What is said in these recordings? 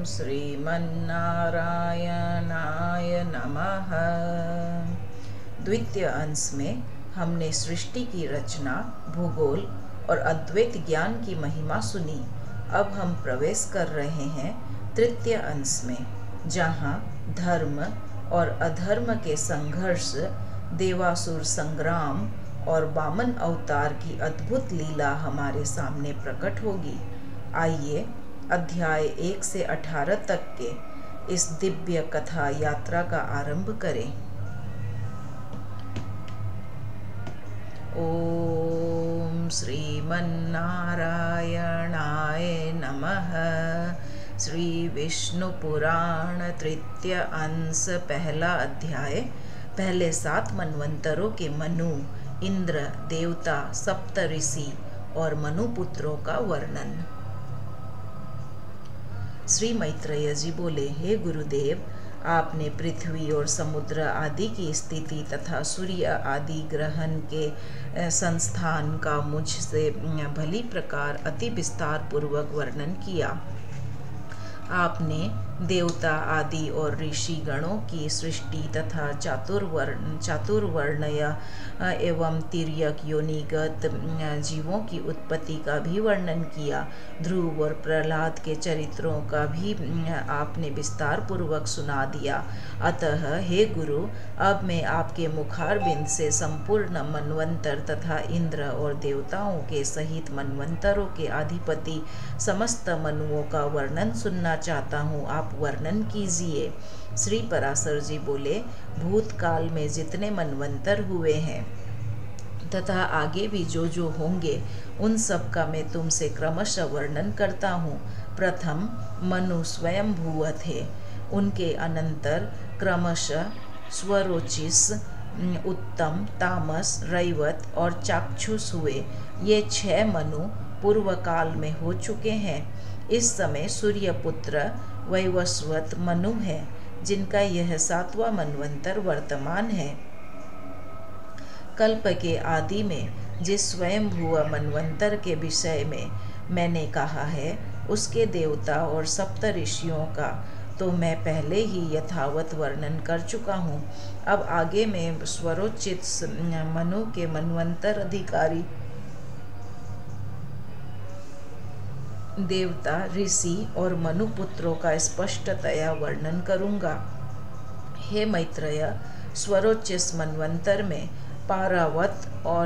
श्रीमन्नारायणाय नमः। द्वितीय अंश में हमने सृष्टि की रचना, भूगोल और अद्वैत ज्ञान की महिमा सुनी। अब हम प्रवेश कर रहे हैं तृतीय अंश में, जहाँ धर्म और अधर्म के संघर्ष, देवासुर संग्राम और वामन अवतार की अद्भुत लीला हमारे सामने प्रकट होगी। आइए अध्याय 1 से 18 तक के इस दिव्य कथा यात्रा का आरंभ करें। ओम श्रीमन्नारायणाय नमः। श्री विष्णु पुराण तृतीय अंश पहला अध्याय। पहले 7 मनवंतरों के मनु, इंद्र, देवता, सप्त ऋषि और मनुपुत्रों का वर्णन। श्री मैत्रेय जी बोले, हे गुरुदेव, आपने पृथ्वी और समुद्र आदि की स्थिति तथा सूर्य आदि ग्रहण के संस्थान का मुझसे भली प्रकार अति विस्तार पूर्वक वर्णन किया। आपने देवता आदि और ऋषि गणों की सृष्टि तथा चातुर्वर्ण्य एवं तिर्यक योनिगत जीवों की उत्पत्ति का भी वर्णन किया। ध्रुव और प्रहलाद के चरित्रों का भी आपने विस्तार पूर्वक सुना दिया। अतः हे गुरु, अब मैं आपके मुखारबिंद से संपूर्ण मनवंतर तथा इंद्र और देवताओं के सहित मनवंतरों के अधिपति समस्त मनुओं का वर्णन सुनना चाहता हूँ। आप वर्णन कीजिए। श्री पराशर जी बोले, भूतकाल में जितने मनवंतर हुए हैं तथा आगे भी जो होंगे, उन सब का मैं तुमसे क्रमशः वर्णन करता हूँ। प्रथम मनु स्वयं भूव थे। उनके अनंतर क्रमशः स्वरोचिस, उत्तम, तामस, रैवत और चाक्षुष हुए। ये 6 मनु पूर्व काल में हो चुके हैं। इस समय सूर्यपुत्र वैवस्वत मनु है, जिनका यह 7वां मनवंतर वर्तमान है। कल्प के आदि में जिस स्वयं भुव मनवंतर के विषय में मैंने कहा है, उसके देवता और सप्त ऋषियों का तो मैं पहले ही यथावत वर्णन कर चुका हूँ। अब आगे मैं स्वरोचित मनु के मनवंतर अधिकारी देवता, ऋषि और मनुपुत्रों का स्पष्टतया वर्णन करूँगा। हे मैत्रेय, स्वरोचित मनवंतर में पारावत और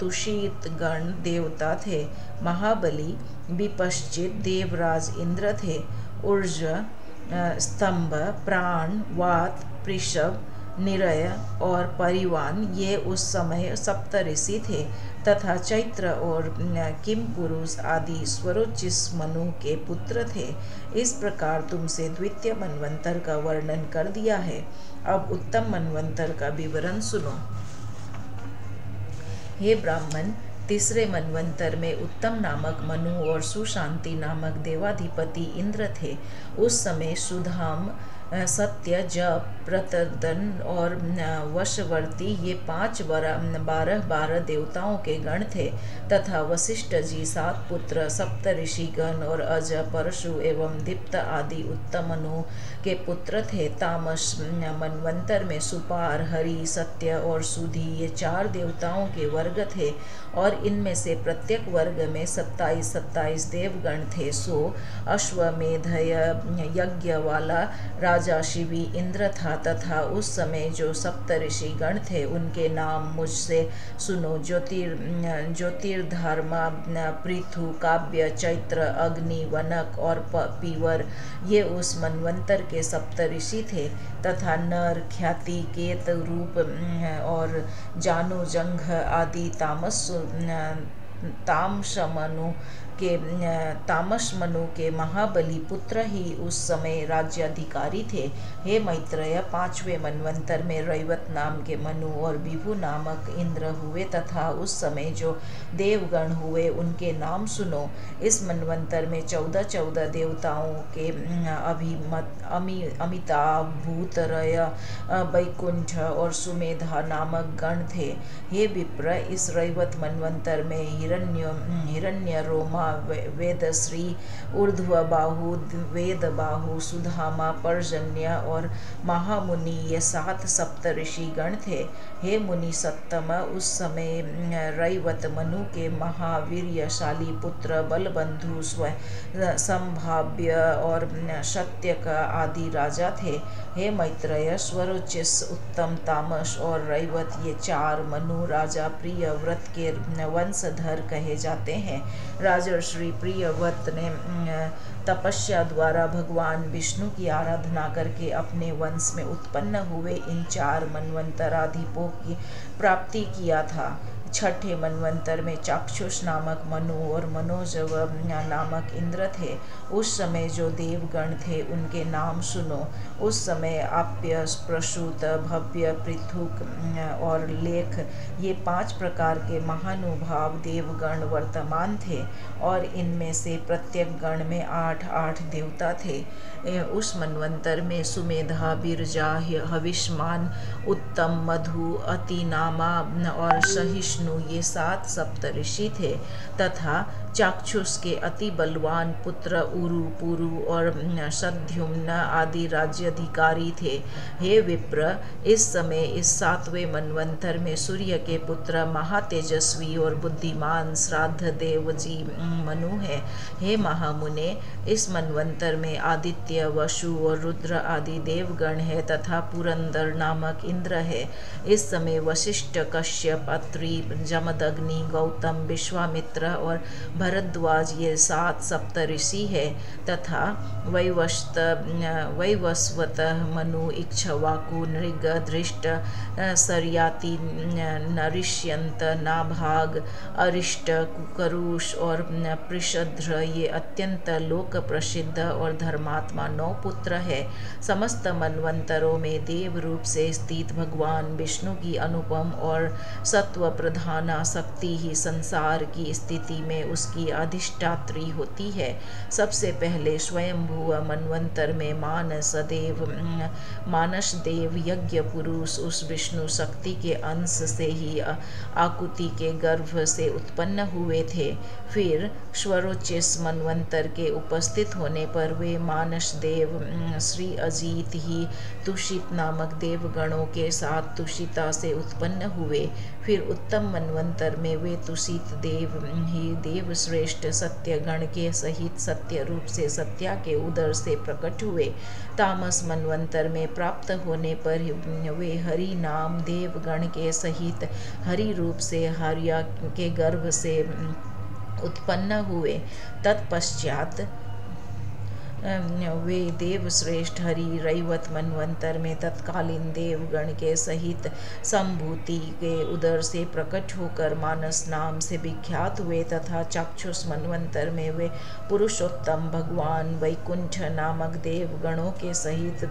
तुषित गण देवता थे। महाबली विपश्चित देवराज इंद्र थे। ऊर्ज, स्तंभ, प्राण, वात, पृषभ, निरय और परिवान ये उस समय सप्त ऋषि थे तथा चैत्र और किम पुरुष आदि स्वरोचिस मनु के पुत्र थे। इस प्रकार तुमसे द्वितीय मनवंतर का वर्णन कर दिया है। अब उत्तम मनवंतर का विवरण सुनो। हे ब्राह्मण, तीसरे मनवंतर में उत्तम नामक मनु और सुशांति नामक देवाधिपति इंद्र थे। उस समय सुधाम, सत्य, जप, प्रतर्दन और वशवर्ती ये 12 देवताओं के गण थे तथा वशिष्ठ जी 7 पुत्र, सप्त ऋषिगण और अज, परशु एवं दीप्त आदि उत्तम मनु के पुत्र थे। तामस मनवंतर में सुपार, हरि, सत्य और सुधि ये 4 देवताओं के वर्ग थे और इनमें से प्रत्येक वर्ग में 27 देवगण थे। सो अश्वमेध यज्ञ वाला राजा शिवी इंद्र था तथा उस समय जो सप्त ऋषि गण थे, उनके नाम मुझसे सुनो। ज्योतिर्धर्मा, पृथु, काव्य, चैत्र, अग्नि, वनक और पीवर ये उस मनवंतर के सप्त ऋषि थे तथा नर, ख्याति, केत, रूप और जानु, जंघ आदि तामस मनु के महाबली पुत्र ही उस समय राज्याधिकारी थे। हे मैत्रेय, 5वें मनवंतर में रैवत नाम के मनु और विभु नामक इंद्र हुए तथा उस समय जो देवगण हुए उनके नाम सुनो। इस मनवंतर में 14 देवताओं के अमिताभ, भूतरय, वैकुंठ और सुमेधा नामक गण थे। हे विप्र, इस रैवत मनवंतर में हिरण्य, रोमा, वेदश्री, ऊर्ध्वबाहु, वेदबाहु, सुधामा, पर्जन्य और महामुनि, ये 7 सप्तऋषि गण थे। हे मुनि सत्तम, उस समय रैवत मनु के महावीर्यशाली पुत्र बलबंधु, संभाव्य और सत्यक आदि राजा थे। हे मैत्रेय, स्वरोचिस, उत्तम, तामस और रैवत, ये 4 मनु राजा प्रियव्रत के वंशधर कहे जाते हैं। राजर्षि प्रियव्रत ने तपस्या द्वारा भगवान विष्णु की आराधना करके अपने वंश में उत्पन्न हुए इन 4 मनवंतराधिपों की प्राप्ति किया था। छठे मनवंतर में चाक्षुष नामक मनु और मनोजव नामक इंद्र थे। उस समय जो देवगण थे उनके नाम सुनो। उस समय आप्य, प्रसूत, भव्य, पृथुक और लेख, ये 5 प्रकार के महानुभाव देवगण वर्तमान थे और इनमें से प्रत्येक गण में 8-8 देवता थे। उस मनवंतर में सुमेधा, बिरजा, हविष्मान, उत्तम, मधु, अतिनामा और सहिष्णु, ये 7 सप्तऋषि थे तथा चाक्षुष के अति बलवान पुत्र उरु, पुरु और सद्युम्न आदि राज्याधिकारी थे। हे विप्र, इस समय इस 7वें मनवंतर में सूर्य के पुत्र महातेजस्वी और बुद्धिमान श्राद्ध देव जी मनु है। हे महामुने, इस मनवंतर में आदित्य, वसु और रुद्र आदि देवगण है तथा पुरंदर नामक इंद्र है। इस समय वशिष्ठ, कश्यप, अत्रि, जमदग्नि, गौतम, विश्वामित्र और भरद्वाज, ये 7 सप्तऋषि है तथा वैवस्वत, मनु, इक्ष्वाकु, नृग, धृष्ट, सरयाति, नरिष्यंत, नाभाग, अरिष्ट, कुकरुष और पृषध्र, ये अत्यंत लोक प्रसिद्ध और धर्मात्मा 9 पुत्र है। समस्त मनवंतरों में देव रूप से स्थित भगवान विष्णु की अनुपम और सत्व प्रधाना शक्ति ही संसार की स्थिति में उसकी अधिष्ठात्री होती है। सबसे पहले स्वयंभू मनवंतर में मानस देव यज्ञ पुरुष उस विष्णु शक्ति के अंश से ही आकुति के गर्भ से उत्पन्न हुए थे। फिर स्वरोचिस मनवंतर के उपस्थित होने पर वे मानस देव श्री अजीत ही तुषित नामक देवगणों के साथ तुषिता से उत्पन्न हुए। फिर उत्तम मनवंतर में वे तुषित देव ही देवश्रेष्ठ सत्य गण के सहित सत्य रूप से सत्या के उदर से प्रकट हुए। तामस मनवंतर में प्राप्त होने पर वे हरि नाम देवगण के सहित हरि रूप से हरिया के गर्भ से उत्पन्न हुए। तत्पश्चात वे देवश्रेष्ठ हरि रैवत मनवंतर में तत्कालीन देवगण के सहित संभूति के उदर से प्रकट होकर मानस नाम से विख्यात हुए तथा चाक्षुष मनवंतर में वे पुरुषोत्तम भगवान वैकुंठ नामक देवगणों के सहित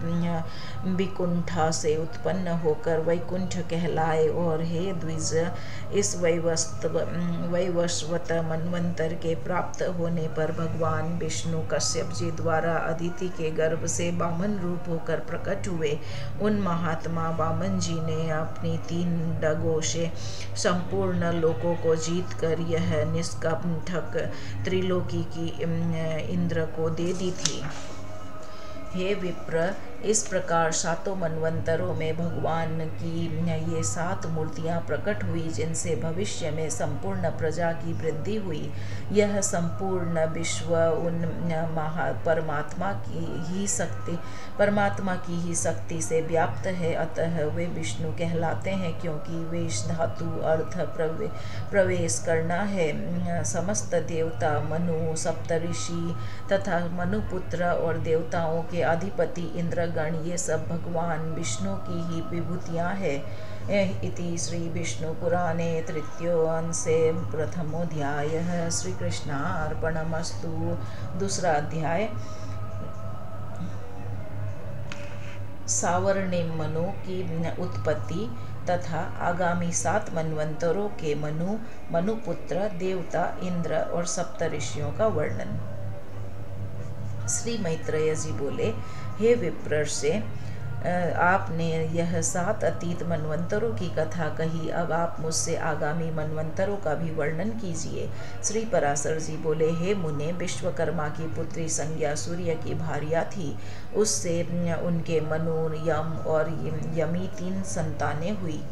विकुंठा से उत्पन्न होकर वैकुंठ कहलाए। और हे द्विज, इस वैवस्वत मनवंतर के प्राप्त होने पर भगवान विष्णु कश्यप जी द्वारा अदिति के गर्भ से वामन रूप होकर प्रकट हुए। उन महात्मा वामन जी ने अपनी 3 डगों से संपूर्ण लोकों को जीतकर यह निष्कंठक त्रिलोकी की इंद्र को दे दी थी। हे विप्र, इस प्रकार 7 मनवंतरों में भगवान की ये 7 मूर्तियां प्रकट हुई जिनसे भविष्य में संपूर्ण प्रजा की वृद्धि हुई। यह संपूर्ण विश्व उन परमात्मा की ही शक्ति से व्याप्त है। अतः वे विष्णु कहलाते हैं क्योंकि वे धातु अर्थ प्रवेश करना है। समस्त देवता, मनु, सप्तऋषि तथा मनुपुत्र और देवताओं के अधिपति इंद्रगण, ये सब भगवान विष्णु की ही विभूतियां हैं। इति श्री विष्णु पुराणे तृतीयोंशे प्रथमोऽध्यायः। श्री कृष्णार्पणमस्तु। दूसरा अध्याय सावर्णिम मनु की उत्पत्ति तथा आगामी 7 मनवंतरों के मनुपुत्र, देवता, इंद्र और सप्तऋषियों का वर्णन। श्री मैत्रेय जी बोले, हे विप्र से आपने यह 7 अतीत मनवंतरों की कथा कही, अब आप मुझसे आगामी मनवंतरों का भी वर्णन कीजिए। श्री पराशर जी बोले, हे मुने, विश्वकर्मा की पुत्री संज्ञा सूर्य की भार्या थी। उससे उनके मनु, यम और यमी 3 संतानें हुई।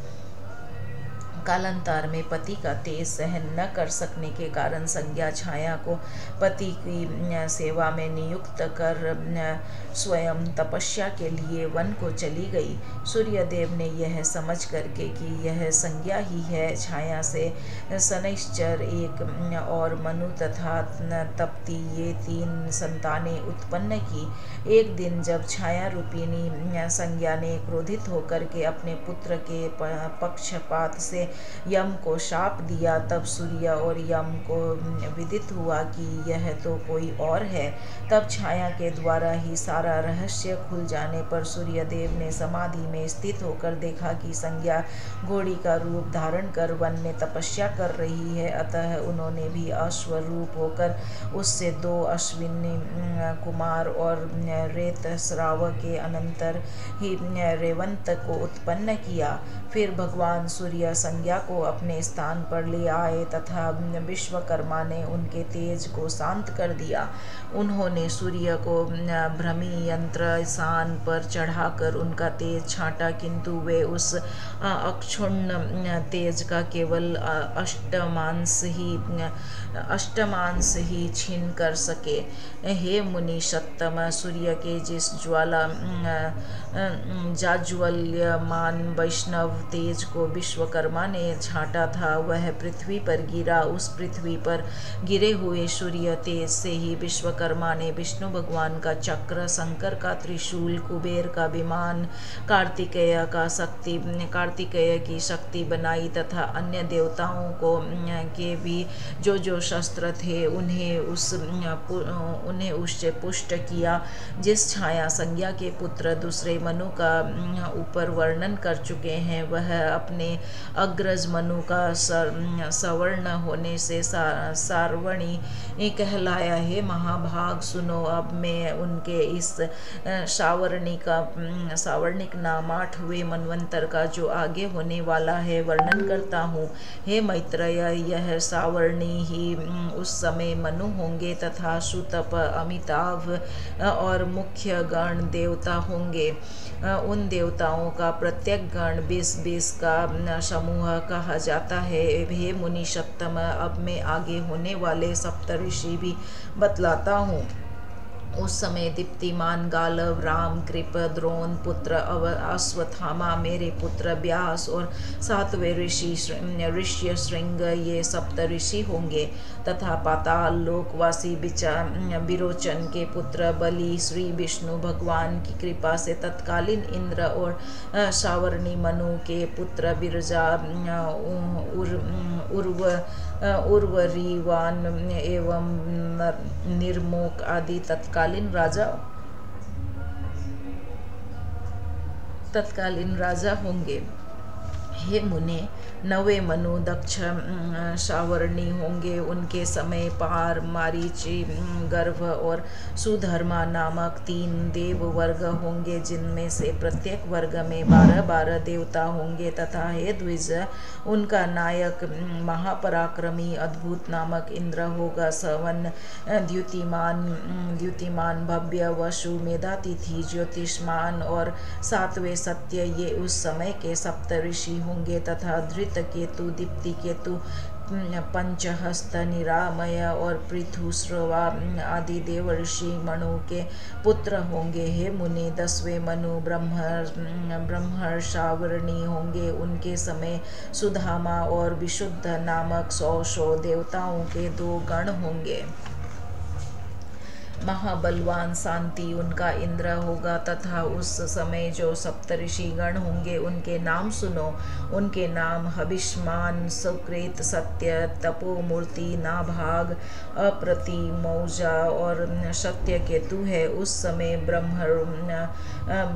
कालांतर में पति का तेज सहन न कर सकने के कारण संज्ञा छाया को पति की सेवा में नियुक्त कर स्वयं तपस्या के लिए वन को चली गई। सूर्यदेव ने यह समझ करके कि यह संज्ञा ही है, छाया से शनैश्चर एक और मनु तथा तप्ती ये 3 संतानें उत्पन्न की। एक दिन जब छाया रूपिणी संज्ञा ने क्रोधित होकर के अपने पुत्र के पक्षपात से यम को शाप दिया, तब सूर्य और यम को विदित हुआ कि यह तो कोई और है। तब छाया के द्वारा ही सारा रहस्य खुल जाने पर सूर्यदेव ने समाधि में स्थित होकर देखा कि संज्ञा घोड़ी का रूप धारण कर वन में तपस्या कर रही है। अतः उन्होंने भी अश्व रूप होकर उससे 2 अश्विनी कुमार और रेत श्राव के अनंतर ही रेवंत को उत्पन्न किया। फिर भगवान सूर्य संज्ञा को अपने स्थान पर ले आए तथा विश्वकर्मा ने उनके तेज को शांत कर दिया। उन्होंने सूर्य को भ्रमी यंत्र सान पर चढ़ाकर उनका तेज छांटा, किंतु वे उस अक्षुण्ण तेज का केवल अष्टमांश ही छीन कर सके। हे मुनि सत्तम, सूर्य के जिस जाज्वल्यमान वैष्णव तेज को विश्वकर्मा ने छांटा था, वह पृथ्वी पर गिरा। उस पृथ्वी पर गिरे हुए सूर्य तेज से ही विश्वकर्मा ने विष्णु भगवान का चक्र, शंकर का त्रिशूल, कुबेर का विमान, कार्तिकेय की शक्ति बनाई तथा अन्य देवताओं को के भी जो शस्त्र थे उन्हें उससे पुष्ट किया। जिस छाया संज्ञा के पुत्र दूसरे मनु का ऊपर वर्णन कर चुके हैं, वह अपने अग्रज मनु का सवर्ण होने से सार्वणी कहलाया। हे महाभाग, सुनो, अब मैं उनके इस सावर्णिक नाम 8वें मनवंतर का जो आगे होने वाला है वर्णन करता हूँ। हे मैत्रेय, यह सावर्णी ही उस समय मनु होंगे तथा सुतप, अमिताभ और मुख्य गण देवता होंगे। उन देवताओं का प्रत्येक गण 20-20 का समूह कहा जाता है। हे मुनि सत्तम, अब मैं आगे होने वाले सप्तऋषि भी बतलाता हूँ। उस समय दीप्तिमान गालव, राम, कृप, द्रोण पुत्र अश्वत्थामा, मेरे पुत्र व्यास और 7वें ऋषि श्रृंग, ये सप्तऋषि होंगे तथा पाताल लोकवासी विरोचन के पुत्र बलि श्री विष्णु भगवान की कृपा से तत्कालीन इंद्र और सावर्णी मनु के पुत्र विरजा, उर्वरीवान एवं निर्मोक आदि तत्कालीन राजा होंगे। हे मुने, 9वें मनु दक्ष सावर्णी होंगे। उनके समय पार, मारीचि, गर्भ और सुधर्मा नामक 3 देव वर्ग होंगे, जिनमें से प्रत्येक वर्ग में 12-12 देवता होंगे। तथा हे द्विज, उनका नायक महापराक्रमी अद्भुत नामक इंद्र होगा। सवन, द्युतिमान, भव्य, वसु, मेधातिथि, ज्योतिष्मान और 7वें सत्य, ये उस समय के सप्तऋषि होंगे। तथा धृत केतु, दीप्ति केतु, पंचहस्त, निरामय और पृथुश्रवा आदि देव ऋषि मनु के पुत्र होंगे। हे मुनि, 10वें मनु ब्रह्मर्षावरणी होंगे। उनके समय सुधामा और विशुद्ध नामक 100 देवताओं के 2 गण होंगे। महाबलवान शांति उनका इंद्र होगा। तथा उस समय जो सप्तऋषि गण होंगे उनके नाम सुनो। उनके नाम हविष्मान, सुकृत, सत्य, तपोमूर्ति, नाभाग, अप्रतिमौजा और सत्य केतु है। उस समय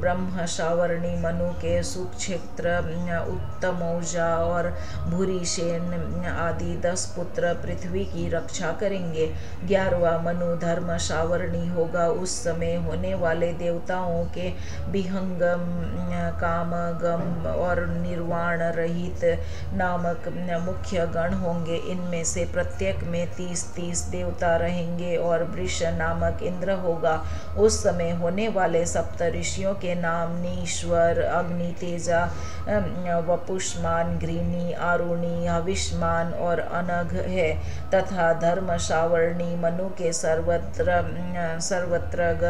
ब्रह्म सावर्णी मनु के सुक्षेत्र, उत्तमौजा और भूरिसेन आदि 10 पुत्र पृथ्वी की रक्षा करेंगे। 11वां मनु धर्म सावर्णी होगा। उस समय होने वाले देवताओं के विहंगम, काम, गम और निर्वाण रहित नामक मुख्य गण होंगे। इनमें से प्रत्येक में 30-30 देवता रहेंगे और वृष नामक इंद्र होगा। उस समय होने वाले सप्तऋषियों के नाम नीश्वर, अग्नि, तेजा, वपुष्मान, घृणी, आरुणि, हविष्मान और अनघ है तथा धर्म, सावर्णी, मनु के सर्वत्रग,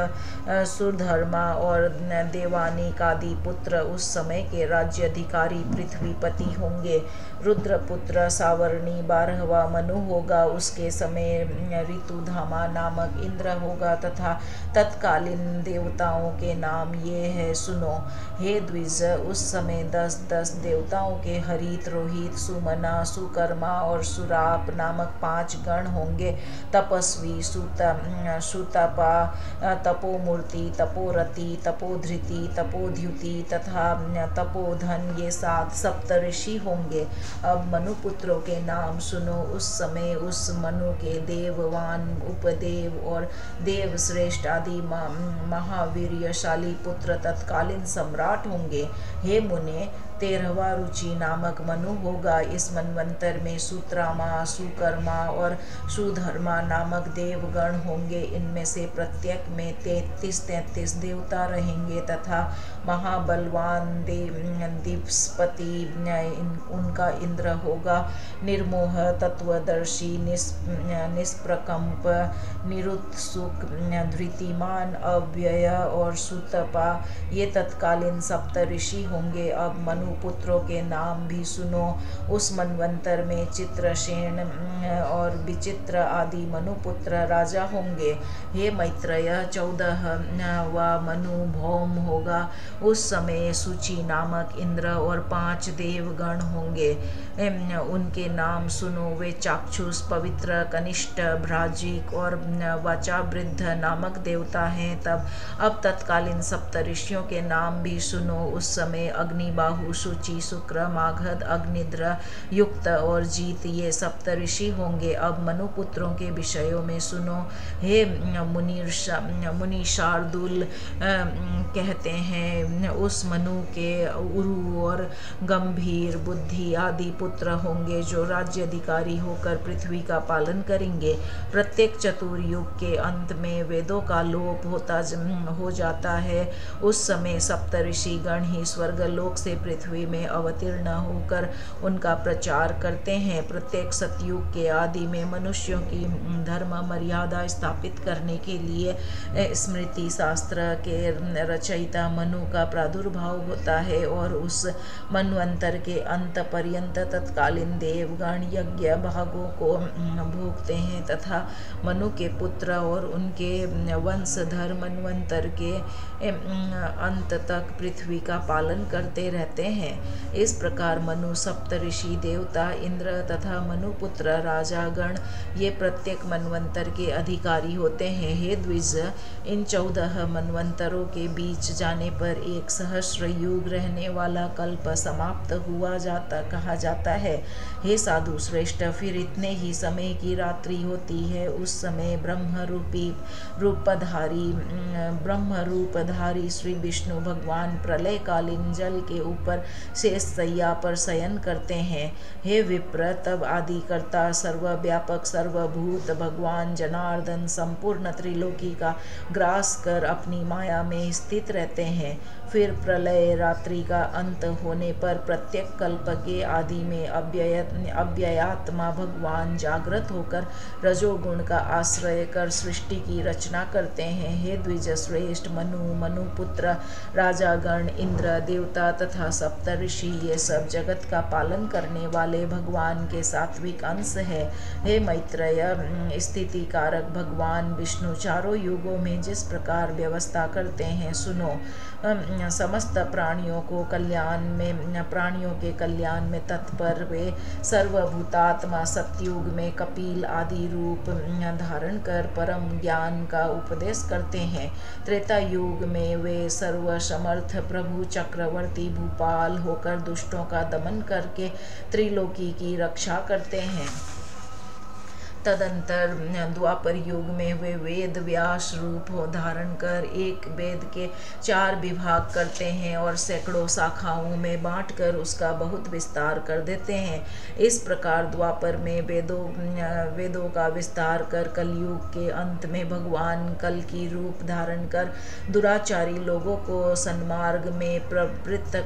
सुधर्मा और देवानिक आदि पुत्र उस समय के राज्याधिकारी पृथ्वीपति होंगे। रुद्रपुत्र सावर्णी 12वां मनु होगा। उसके समय ऋतुधामा नामक इंद्र होगा तथा तत्कालीन देवताओं के नाम ये है, सुनो। हे द्विज, उस समय 10-10 देवताओं के हरित, रोहित, सुमना, सुकर्मा और सुराप नामक 5 गण होंगे। तपस्वी, सुतपा, तपोमूर्ति, तपोरति, तपोधृति, तपोद्युति तथा तपोधन, ये 7 सप्तऋषि होंगे। अब मनुपुत्रों के नाम सुनो। उस समय उस मनु के देववान, उपदेव और देवश्रेष्ठ आदि महावीर्यशाली पुत्र तत्कालीन सम्राट होंगे। हे मुने, 13वां रुचि नामक मनु होगा। इस मनवंतर में सुत्रामा, सुकर्मा और सुधर्मा नामक देवगण होंगे। इनमें से प्रत्येक में 33-33 देवता रहेंगे तथा महाबलवान दिवसपति उनका इंद्र होगा। निर्मोह, तत्वदर्शी, निष्प्रकंप, निरुत्सुक, धृतिमान, अव्यय और सुतपा, ये तत्कालीन सप्तऋषि होंगे। अब मनुपुत्रों के नाम भी सुनो। उस मनवंतर में चित्रसेन और विचित्र आदि मनुपुत्र राजा होंगे। हे मैत्रेय, 14वां मनु भौम होगा। उस समय सूची नामक इंद्र और 5 देवगण होंगे। उनके नाम सुनो। वे चाक्षुष, पवित्र, कनिष्ठ, भ्राजिक और वाचावृद्ध नामक देवता हैं। अब तत्कालीन सप्तऋषियों के नाम भी सुनो। उस समय अग्निबाहु, शुचि, शुक्र, मागध, अग्निद्र, युक्त और जीत, ये सप्तऋषि होंगे। अब मनुपुत्रों के विषयों में सुनो। हे मुनि शार्दुल कहते हैं, उस मनु के उरु और गंभीर, बुद्धि आदि पुत्र होंगे जो राज्याधिकारी होकर पृथ्वी का पालन करेंगे। प्रत्येक चतुर्युग के अंत में वेदों का लोप हो जाता है। उस समय सप्तऋषि गण ही स्वर्गलोक से पृथ्वी में अवतीर्ण होकर उनका प्रचार करते हैं। प्रत्येक सतयुग के आदि में मनुष्यों की धर्म मर्यादा स्थापित करने के लिए स्मृति शास्त्र के रचयिता मनु का प्रादुर्भाव होता है और उस मनवंतर के अंत पर्यंत तत्कालीन देवगण यज्ञ भागों को भोगते हैं तथा मनु के पुत्र और उनके वंशधर मनवंतर के अंत तक पृथ्वी का पालन करते रहते हैं। इस प्रकार मनु, सप्तऋषि, देवता, इंद्र तथा मनुपुत्र राजागण ये प्रत्येक मनवंतर के अधिकारी होते हैं। हे द्विज, इन 14 मनवंतरों के बीच जाने पर 1 सहस्र युग रहने वाला कल्प समाप्त हुआ कहा जाता है। हे साधु श्रेष्ठ, फिर इतने ही समय की रात्रि होती है। उस समय ब्रह्म रूपधारी श्री विष्णु भगवान प्रलयकालीन जल के ऊपर शेष सैया पर शयन करते हैं। हे विप्र, तब आदिकर्ता, सर्वव्यापक, सर्वभूत भगवान जनार्दन संपूर्ण त्रिलोकी का ग्रास कर अपनी माया में स्थित रहते हैं। फिर प्रलय रात्रि का अंत होने पर प्रत्येक कल्प के आदि में अव्ययात्मा भगवान जागृत होकर रजोगुण का आश्रय कर सृष्टि की रचना करते हैं। हे द्विज श्रेष्ठ, मनुपुत्र राजागण, इंद्र, देवता तथा सप्तऋषि ये सब जगत का पालन करने वाले भगवान के सात्विक अंश है। हे मैत्रेय, स्थिति कारक भगवान विष्णु चारों युगों में जिस प्रकार व्यवस्था करते हैं सुनो। समस्त प्राणियों के कल्याण में तत्पर वे सर्वभूतात्मा सतयुग में कपिल आदि रूप धारण कर परम ज्ञान का उपदेश करते हैं। त्रेता युग में वे सर्वसमर्थ प्रभु चक्रवर्ती भूपाल होकर दुष्टों का दमन करके त्रिलोकी की रक्षा करते हैं। तदंतर द्वापर युग में वे वेद व्यास रूप हो धारण कर एक वेद के 4 विभाग करते हैं और सैकड़ों शाखाओं में बांटकर उसका बहुत विस्तार कर देते हैं। इस प्रकार द्वापर में वेदों का विस्तार कर कलयुग के अंत में भगवान कल की रूप धारण कर दुराचारी लोगों को सन्मार्ग में प्रवृत्त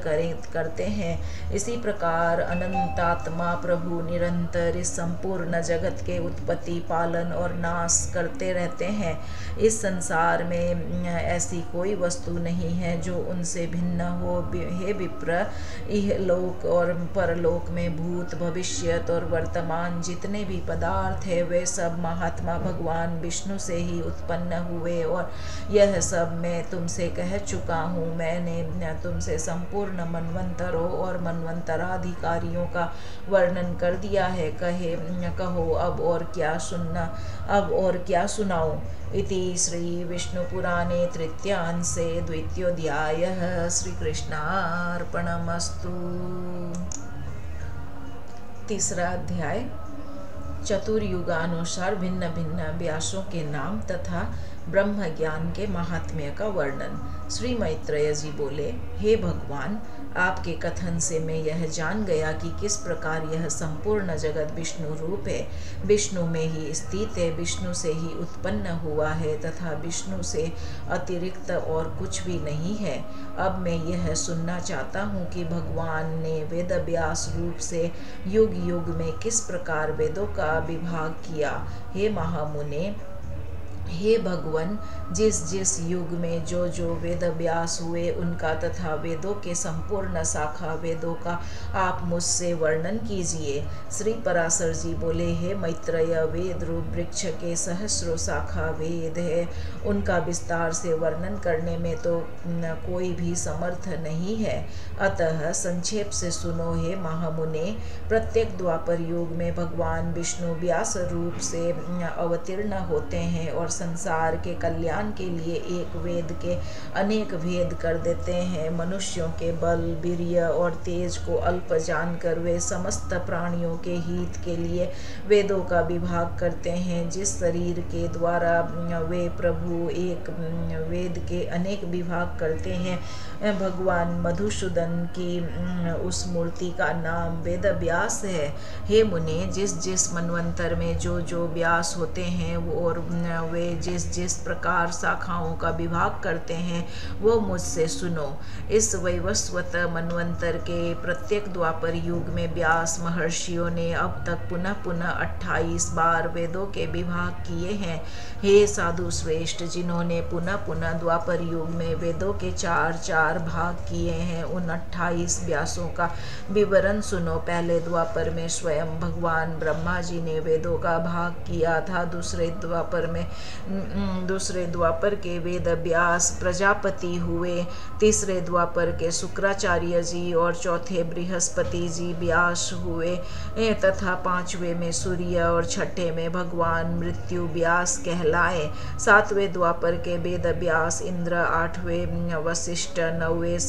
करते हैं। इसी प्रकार अनंतात्मा प्रभु निरंतर इस संपूर्ण जगत के उत्पत्ति, पालन और नाश करते रहते हैं। इस संसार में ऐसी कोई वस्तु नहीं है जो उनसे भिन्न हो। हे विप्र, इहलोक और परलोक में भूत, भविष्यत और वर्तमान जितने भी पदार्थ है वे सब महात्मा भगवान विष्णु से ही उत्पन्न हुए और यह सब मैं तुमसे कह चुका हूँ। मैंने तुमसे संपूर्ण मनवंतरों और मनवंतराधिकारियों का वर्णन कर दिया है। कहो अब और क्या सुनाऊं। इति श्री विष्णु पुराणे तृतीयांशे द्वितीयोऽध्यायः। श्री कृष्णार्पणमस्तु। तीसरा अध्याय चतुर्युगानुसार भिन्न भिन्न व्यासों के नाम तथा ब्रह्म ज्ञान के महात्म्य का वर्णन। श्री मैत्रेय जी बोले, हे भगवान, आपके कथन से मैं यह जान गया कि किस प्रकार यह संपूर्ण जगत विष्णु रूप है, विष्णु में ही स्थित है, विष्णु से ही उत्पन्न हुआ है तथा विष्णु से अतिरिक्त और कुछ भी नहीं है। अब मैं यह सुनना चाहता हूँ कि भगवान ने वेद व्यास रूप से युग युग में किस प्रकार वेदों का विभाग किया। हे महामुने, हे भगवन, जिस जिस युग में जो जो वेद व्यास हुए उनका तथा वेदों के संपूर्ण शाखा वेदों का आप मुझसे वर्णन कीजिए। श्री पराशर जी बोले, हे मैत्रेय, वेद रूप वृक्ष के सहस्रों शाखा वेद है, उनका विस्तार से वर्णन करने में तो कोई भी समर्थ नहीं है। अतः संक्षेप से सुनो हे महामुने। प्रत्येक द्वापर युग में भगवान विष्णु व्यास रूप से अवतीर्ण होते हैं और संसार के कल्याण के लिए एक वेद के अनेक भेद कर देते हैं। मनुष्यों के बल, वीर्य और तेज को अल्प जानकर वे समस्त प्राणियों के हित के लिए वेदों का विभाग करते हैं। जिस शरीर के द्वारा वे प्रभु एक वेद के अनेक विभाग करते हैं, भगवान मधुसूदन की उस मूर्ति का नाम वेद व्यास है। हे मुने, जिस जिस मनवंतर में जो जो व्यास होते हैं और वे जिस जिस प्रकार शाखाओं का विभाग करते हैं वो मुझसे सुनो। इस वैवस्वत मनवंतर के प्रत्येक द्वापर युग में व्यास महर्षियों ने अब तक पुनः पुनः 28 बार वेदों के विभाग किए हैं। हे साधु श्रेष्ठ, जिन्होंने पुनः पुनः द्वापर युग में वेदों के 4 भाग किए हैं, उन 28 व्यासों का विवरण सुनो। पहले द्वापर में स्वयं भगवान ब्रह्मा जी ने वेदों का भाग किया था। दूसरे द्वापर के वेद व्यास प्रजापति हुए। तीसरे द्वापर के शुक्राचार्य जी और चौथे बृहस्पति जी व्यास हुए तथा 5वें में सूर्य और 6ठे में भगवान मृत्यु व्यास कहलाए। 7वें द्वापर के वेद व्यास इंद्र, 8वें वशिष्ठ, 9वें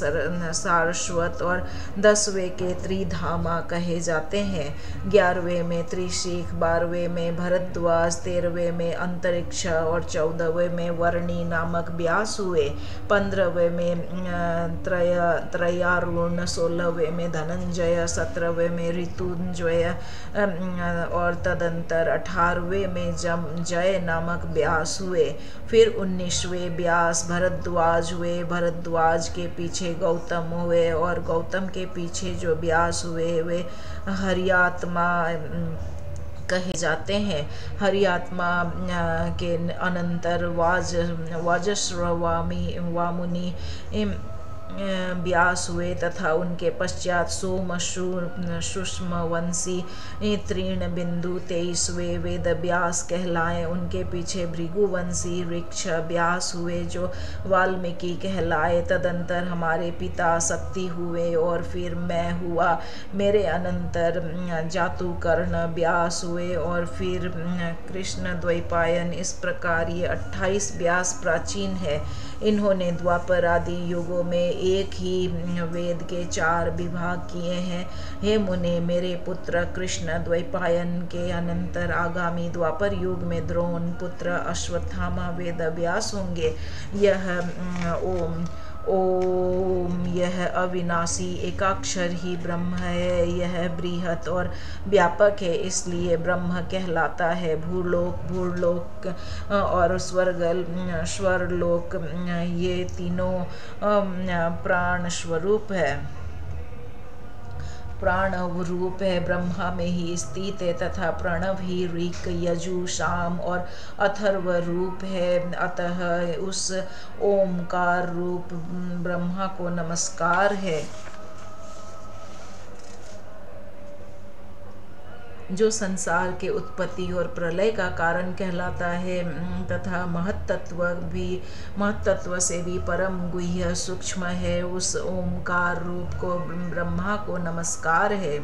सारस्वत और 10वें के त्रिधामा कहे जाते हैं। 11वें में त्रिशीख, 12वें में भरद्वाज, 13वें में अंतरिक्ष और 14वें में वर्णी नामक व्यास हुए। 15वें में त्रयारुण, 16वें में धनंजय, 17वें में ऋतुंजय और तदंतर 18वें में जय नामक व्यास हुए। फिर 19वें व्यास भरद्वाज हुए। भरद्वाज के पीछे गौतम हुए और गौतम के पीछे जो व्यास हुए वे हरियात्मा कहे जाते हैं। हरियात्मा के अनंतर वाजस्रवामुनि व्यास हुए तथा उनके पश्चात सोम, सुषम वंशी, तीर्ण बिंदु 23वें वेद व्यास कहलाए। उनके पीछे भृगुवंशी ऋक्ष व्यास हुए जो वाल्मीकि कहलाए। तदंतर हमारे पिता शक्ति हुए और फिर मैं हुआ। मेरे अनंतर जातुकर्ण व्यास हुए और फिर कृष्ण द्वैपायन। इस प्रकार ये 28 व्यास प्राचीन है। इन्होंने द्वापर आदि युगों में एक ही वेद के 4 विभाग किए हैं। हे मुने, मेरे पुत्र कृष्ण द्वैपायन के अनंतर आगामी द्वापर युग में द्रोण पुत्र अश्वत्थामा वेद व्यास होंगे। यह ओम यह अविनाशी एकाक्षर ही ब्रह्म है। यह बृहत और व्यापक है, इसलिए ब्रह्म कहलाता है। भूलोक और स्वर्लोक ये तीनों प्राण स्वरूप है, प्राणव रूप है, ब्रह्मा में ही स्थित है तथा प्रणव ही ऋक यजु साम और अथर्व रूप है। अतः उस ओमकार रूप ब्रह्मा को नमस्कार है, जो संसार के उत्पत्ति और प्रलय का कारण कहलाता है तथा महत्तत्व से भी परम गुह्य सूक्ष्म है। उस ओमकार रूप को ब्रह्मा को नमस्कार है,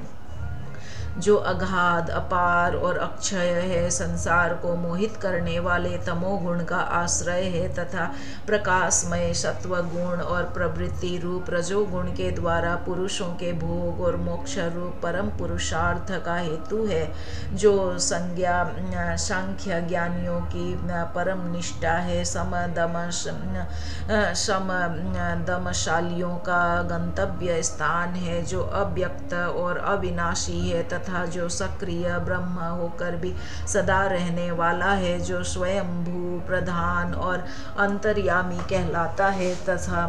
जो अगाध अपार और अक्षय है, संसार को मोहित करने वाले तमोगुण का आश्रय है तथा प्रकाशमय सत्व गुण और प्रवृत्ति रूप रजोगुण के द्वारा पुरुषों के भोग और मोक्ष रूप परम पुरुषार्थ का हेतु है, जो सांख्य ज्ञानियों की परम निष्ठा है। समदमशालियों का गंतव्य स्थान है, जो अव्यक्त और अविनाशी है तथा जो सक्रिय ब्रह्म होकर भी सदा रहने वाला है, जो स्वयंभू प्रधान और अंतर्यामी कहलाता है तथा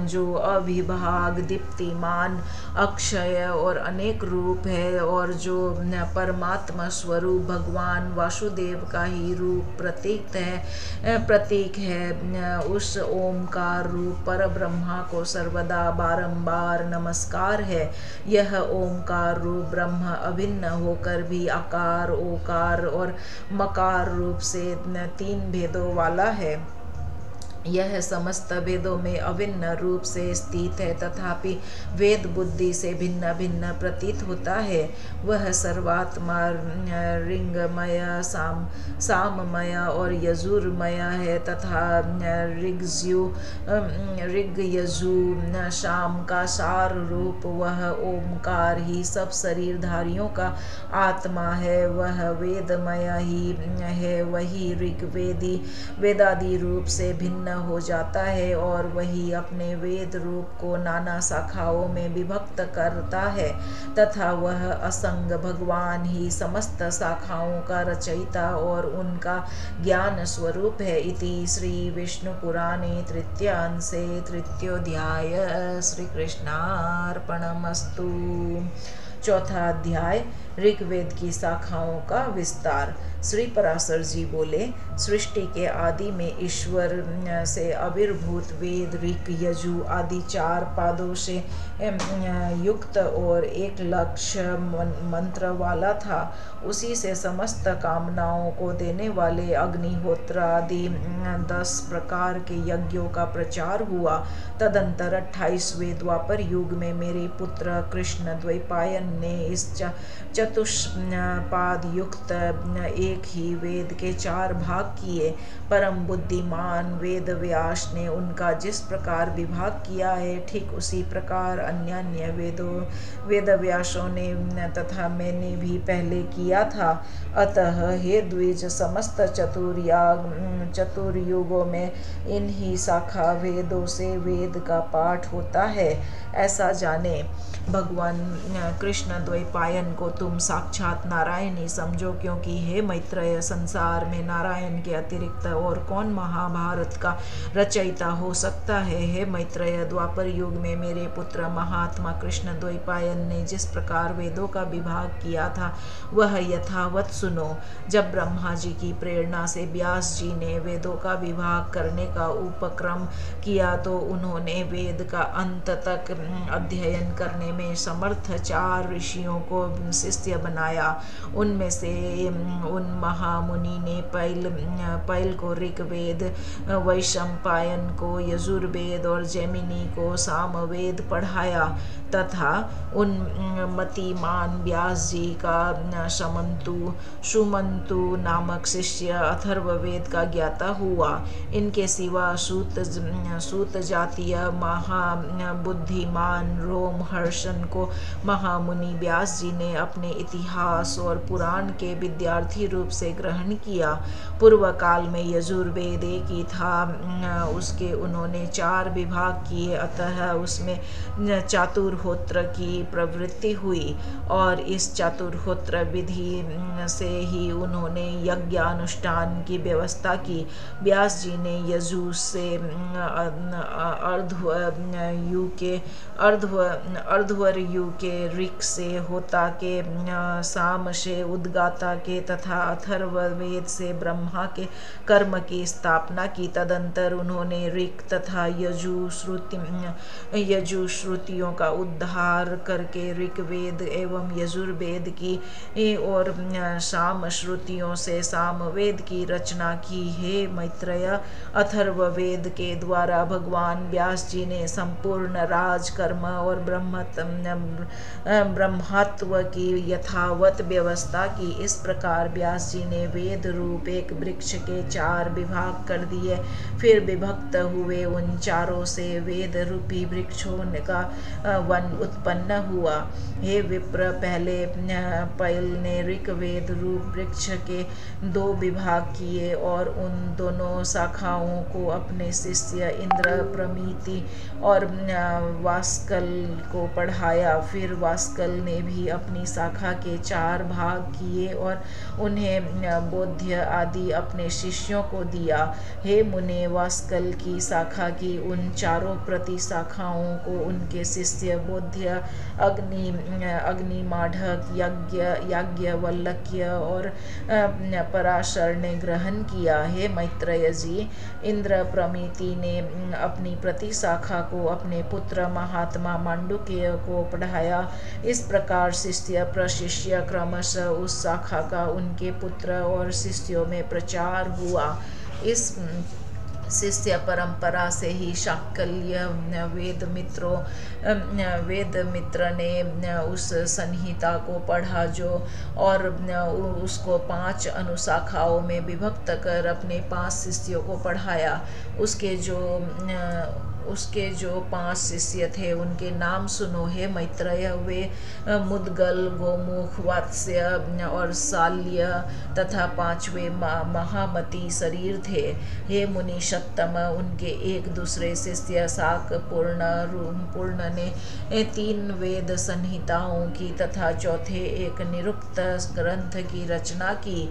जो अविभाग दीप्तिमान अक्षय और अनेक रूप है, और जो परमात्मा स्वरूप भगवान वासुदेव का ही रूप प्रतीक है। उस ओमकार रूप पर ब्रह्मा को सर्वदा बारंबार नमस्कार है। यह ओमकार रूप ब्रह्म अभिन्न होकर भी आकार, ओकार और मकार रूप से 3 भेदों वाला है। यह समस्त वेदों में अभिन्न रूप से स्थित है, तथापि वेद बुद्धि से भिन्न भिन्न प्रतीत होता है। वह सर्वात्मा ऋंगमय, साममय और यजुर्मय है तथा ऋग यजु शाम का सार रूप वह ओमकार ही सब शरीरधारियों का आत्मा है। वह वेदमय ही है, वही वेदादि रूप से भिन्न हो जाता है और वही अपने वेद रूप को नाना शाखाओं में विभक्त करता है तथा वह असंग भगवान ही समस्त शाखाओं का रचयिता और उनका ज्ञान स्वरूप है। इति श्री विष्णु पुराणे तृतीयांशे तृतीयोध्याय। श्री कृष्णार्पणमस्तु। चौथा अध्याय ऋग्वेद की शाखाओं का विस्तार। श्री पराशर जी बोले, सृष्टि के आदि में ईश्वर से आविर्भूत वेद ऋक यजु आदि 4 पादों से युक्त और एक लक्ष्य मंत्र वाला था। उसी से समस्त कामनाओं को देने वाले अग्निहोत्र आदि 10 प्रकार के यज्ञों का प्रचार हुआ। तदंतर 28वें द्वापर युग में मेरे पुत्र कृष्ण द्वैपायन ने इस चतुष्पाद युक्त एक ही वेद के 4 भाग किए। परम बुद्धिमान वेद व्यास ने उनका जिस प्रकार विभाग किया है, ठीक उसी प्रकार अन्य वेद व्यासों ने तथा मैंने भी पहले किया था। अतः हे द्विज, समस्त चतुर्युगों में इन्हीं शाखा वेदों से वेद का पाठ होता है, ऐसा जाने। भगवान कृष्ण द्वैपायन को तुम साक्षात नारायण ही समझो, क्योंकि हे मैत्रेय, संसार में नारायण के अतिरिक्त और कौन महाभारत का रचयिता हो सकता है। हे मैत्रेय, द्वापर युग में मेरे पुत्र महात्मा कृष्ण द्वैपायन ने जिस प्रकार वेदों का विभाग किया था वह यथावत सुनो। जब ब्रह्मा जी की प्रेरणा से व्यास जी ने वेदों का विभाग करने का उपक्रम किया तो उन्होंने वेद का अंत तक अध्ययन करने में समर्थ 4 ऋषियों को शिष्य बनाया। उनमें से उन उन महामुनि ने पैल को ऋग्वेद, वैशंपायन को यजुर्वेद और जैमिनी को सामवेद पढ़ाया तथा उन मतिमान व्यास जी का सुमंतु नामक शिष्य अथर्ववेद का ज्ञाता हुआ। इनके सिवा सूत जातीय महाबुद्धिमान रोमहर्षण को महामुनि व्यास जी ने अपने इतिहास और पुराण के विद्यार्थी रूप से ग्रहण किया। पूर्व काल में यजुर्वेद एक ही था, उसके उन्होंने 4 विभाग किए, अतः उसमें चातुर्होत्र की प्रवृत्ति हुई और इस चातुर्होत्र विधि से ही उन्होंने यज्ञानुष्ठान की व्यवस्था की। व्यास जी ने यजु से अर्धवर यु के ऋक् से होता के, साम से उद्गाता के तथा अथर्ववेद से ब्रह्मा के कर्म की स्थापना की। तदंतर उन्होंने ऋक् तथा यजु श्रुतियों का उद्धार करके ऋग्वेद एवं यजुर्वेद की और साम श्रुतियों से सामवेद की रचना की। हे मैत्रेय, अथर्ववेद के द्वारा भगवान व्यास जी ने संपूर्ण राजकर्म और ब्रह्मत्व की यथावत व्यवस्था की। इस प्रकार व्यास जी ने वेद रूप एक वृक्ष के 4 विभाग कर दिए। फिर विभक्त हुए उन चारों से वेद रूपी वृक्षों का वन उत्पन्न हुआ। हे विप्र, पहले पैल ने ऋग्वेद रूप वृक्ष के 2 विभाग किए और उन दोनों शाखाओं को अपने शिष्य इंद्र, प्रमिति और वास्कल को पढ़ाया। फिर वास्कल ने भी अपनी शाखा के 4 भाग किए और उन्हें बोध्य आदि अपने शिष्यों को दिया। हे मुने, वास्कल की शाखा की उन 4 प्रति शाखाओं को उनके शिष्य बोध्य, अग्निमाढ़क, याज्ञवल्क्य और पराशर ने ग्रहण किया। हे मैत्रेय जी, इंद्र प्रमिति ने अपनी प्रति शाखा को अपने पुत्र महात्मा मांडुक्य को पढ़ाया। इस प्रकार शिष्य प्रशिष्य क्रमशः उस शाखा का उनके पुत्र और शिष्यों में प्रचार हुआ। इस शिष्य परंपरा से ही शाक्य वेद मित्र ने उस संहिता को पढ़ा जो और उसको 5 अनुशाखाओं में विभक्त कर अपने 5 शिष्यों को पढ़ाया। उसके जो 5 शिष्य थे उनके नाम सुनो। हे मैत्रेय, वे मुद्गल, गोमुख, वात्स्य और शाल्य तथा 5वें महामती शरीर थे। हे मुनि सत्तम, उनके एक दूसरे शिष्य शाक पूर्ण ने 3 वेद संहिताओं की तथा चौथे एक निरुक्त ग्रंथ की रचना की।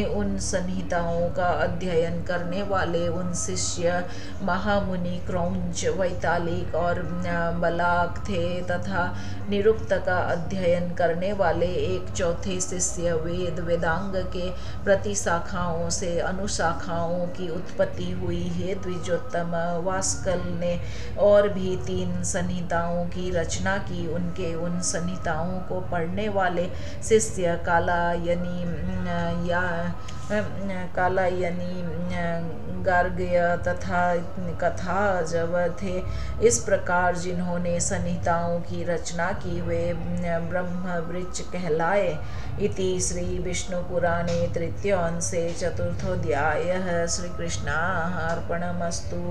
उन संहिताओं का अध्ययन करने वाले उन शिष्य महामुनि क्रौंच, वैतालिक और बलाक थे तथा निरुक्त का अध्ययन करने वाले एक चौथे शिष्य वेदांग के प्रतिशाखाओं से अनुशाखाओं की उत्पत्ति हुई। हे द्विजोत्तम, वास्कल ने और भी 3 संहिताओं की रचना की। उनके उन संहिताओं को पढ़ने वाले शिष्य कालायनी, गार्ग्य तथा कथाजव थे। इस प्रकार जिन्होंने संहिताओं की रचना की वे ब्रह्मवृक्ष कहलाए। इति श्री विष्णु पुराणे तृतीयांशे चतुर्थोऽध्यायः। श्री कृष्णार्पणमस्तु।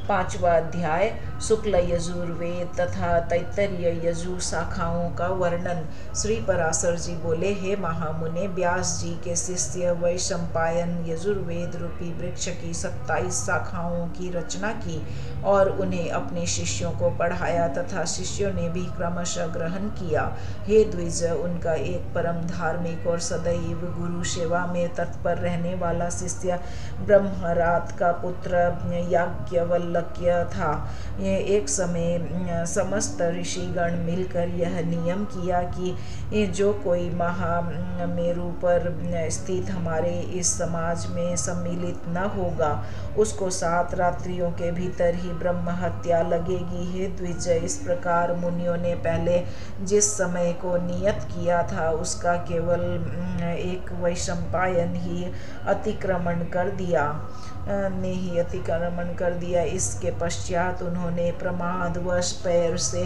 5वां अध्याय शुक्ल यजुर्वेद तथा तैत्तरीय यजु शाखाओं का वर्णन। श्री पराशर जी बोले, हे महामुने, व्यास जी के शिष्य वैशंपायन यजुर्वेद रूपी वृक्ष की 27 शाखाओं की रचना की और उन्हें अपने शिष्यों को पढ़ाया तथा शिष्यों ने भी क्रमशः ग्रहण किया। हे द्विज, उनका एक परम धार्मिक और सदैव गुरु सेवा में तत्पर रहने वाला शिष्य ब्रह्मरात का पुत्र याज्ञवल्क्य था। ये एक समय समस्त ऋषिगण मिलकर यह नियम किया कि जो कोई महामेरु पर स्थित हमारे इस समाज में सम्मिलित न होगा उसको 7 रात्रियों के भीतर ही ब्रह्म हत्या लगेगी। हे द्विज, इस प्रकार मुनियों ने पहले जिस समय को नियत किया था उसका केवल एक वैशंपायन ही अतिक्रमण कर दिया। इसके पश्चात उन्होंने प्रमादवश पैर से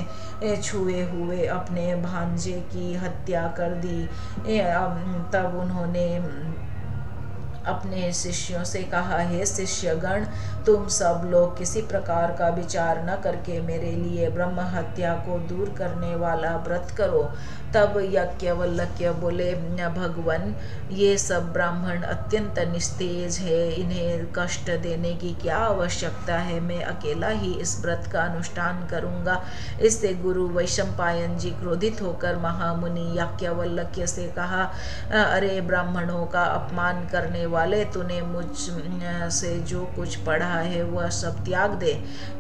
छुए हुए अपने भांजे की हत्या कर दी। तब उन्होंने अपने शिष्यों से कहा, हे शिष्यगण, तुम सब लोग किसी प्रकार का विचार न करके मेरे लिए ब्रह्म हत्या को दूर करने वाला व्रत करो। तब याज्ञवल्क्य बोले, भगवन, ये सब ब्राह्मण अत्यंत निस्तेज है, इन्हें कष्ट देने की क्या आवश्यकता है। मैं अकेला ही इस व्रत का अनुष्ठान करूंगा। इससे गुरु वैशंपायन जी क्रोधित होकर महामुनि याज्ञवल्क्य से कहा, अरे ब्राह्मणों का अपमान करने वाले, तूने मुझ से जो कुछ पढ़ा है वह सब त्याग दे।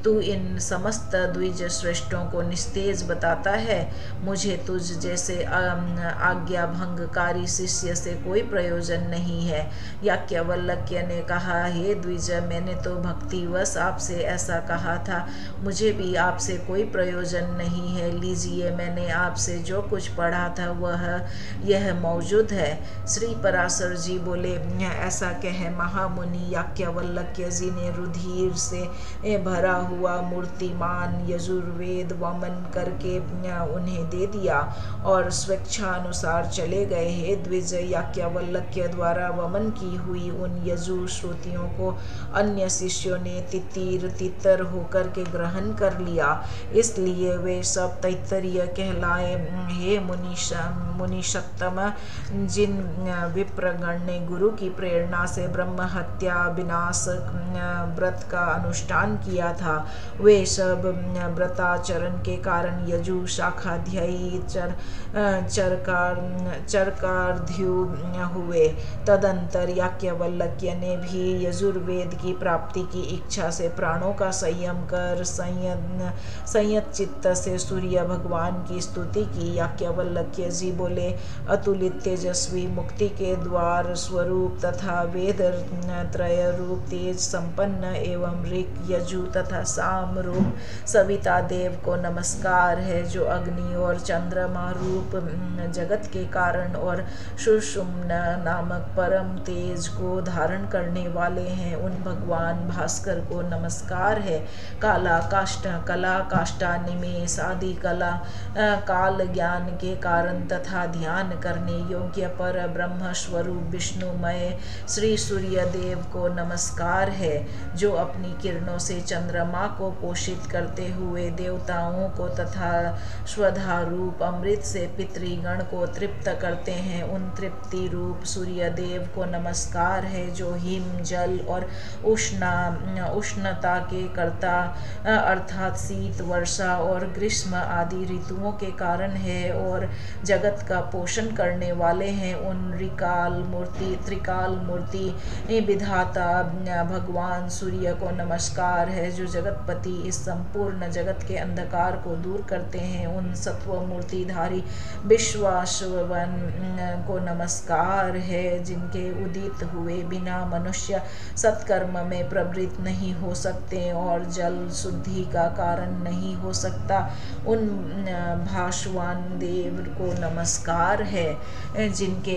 तू इन समस्त द्विज श्रेष्ठों को निस्तेज बताता है। मुझे तुझ जैसे आज्ञा भंगकारी शिष्य से कोई प्रयोजन नहीं है। याज्ञवल्क्य ने कहा, हे द्विज, मैंने तो भक्तिवश आपसे ऐसा कहा था, मुझे भी आपसे कोई प्रयोजन नहीं है। लीजिए, मैंने आपसे जो कुछ पढ़ा था वह यह मौजूद है। श्री पराशर जी बोले, ऐसा कह महामुनि याज्ञवल्क्य जी ने रुधिर से भरा हुआ मूर्तिमान यजुर्वेद वमन करके उन्हें दे दिया और स्वेच्छानुसार चले गए। हे द्विज, याज्ञवल्क्य द्वारा वमन की हुई उन यजु श्रुतियों को अन्य शिष्यों ने तितर होकर के ग्रहण कर लिया, इसलिए वे सब तैत्तरीय कहलाए। हे मुनिषत्तम, जिन विप्रगण ने गुरु की प्रेरणा से ब्रह्म हत्या विनाश व्रत का अनुष्ठान किया था, वे सब व्रताचरण के कारण यजु शाखाध्यायी चरकार्ध्यु हुए। तदंतर याज्ञवल्क्य ने भी यजुर्वेद की प्राप्ति की इच्छा से प्राणों का संयम कर संयत चित्त से सूर्य भगवान की स्तुति की। याज्ञवल्क्य जी बोले, अतुलित तेजस्वी मुक्ति के द्वार स्वरूप तथा वेद त्रय रूप तेज संपन्न एवं ऋक यजु तथा साम रूप सविता देव को नमस्कार है, जो अग्नि और चंद्रमा रूप जगत के कारण और सुषुम्न नामक परम तेज को धारण करने वाले हैं। उन भगवान भास्कर को नमस्कार है। कला काष्ठा निमेष आदि कला काल ज्ञान के कारण तथा ध्यान करने योग्य पर ब्रह्म स्वरूप विष्णुमय श्री सूर्य देव को नमस्कार है, जो अपनी किरणों से चंद्रमा को पोषित करते हुए देवताओं को तथा स्वधा रूप अमृत से पितृगण को तृप्त करते हैं। उन तृप्ति रूप सूर्य देव को नमस्कार है, जो हिम जल और उष्णता के कर्ता अर्थात शीत वर्षा और ग्रीष्म आदि ऋतुओं के कारण है और जगत का पोषण करने वाले हैं। उन त्रिकाल मूर्ति विधाता भगवान सूर्य को नमस्कार है, जो जगतपति इस संपूर्ण जगत के अंधकार को दूर करते हैं। उन सत्व मूर्तिधारी विश्वासवन को नमस्कार है, जिनके उदित हुए बिना मनुष्य सत्कर्म में प्रवृत्त नहीं हो सकते और जल शुद्धि का कारण नहीं हो सकता। उन भास्वान देव को नमस्कार है, जिनके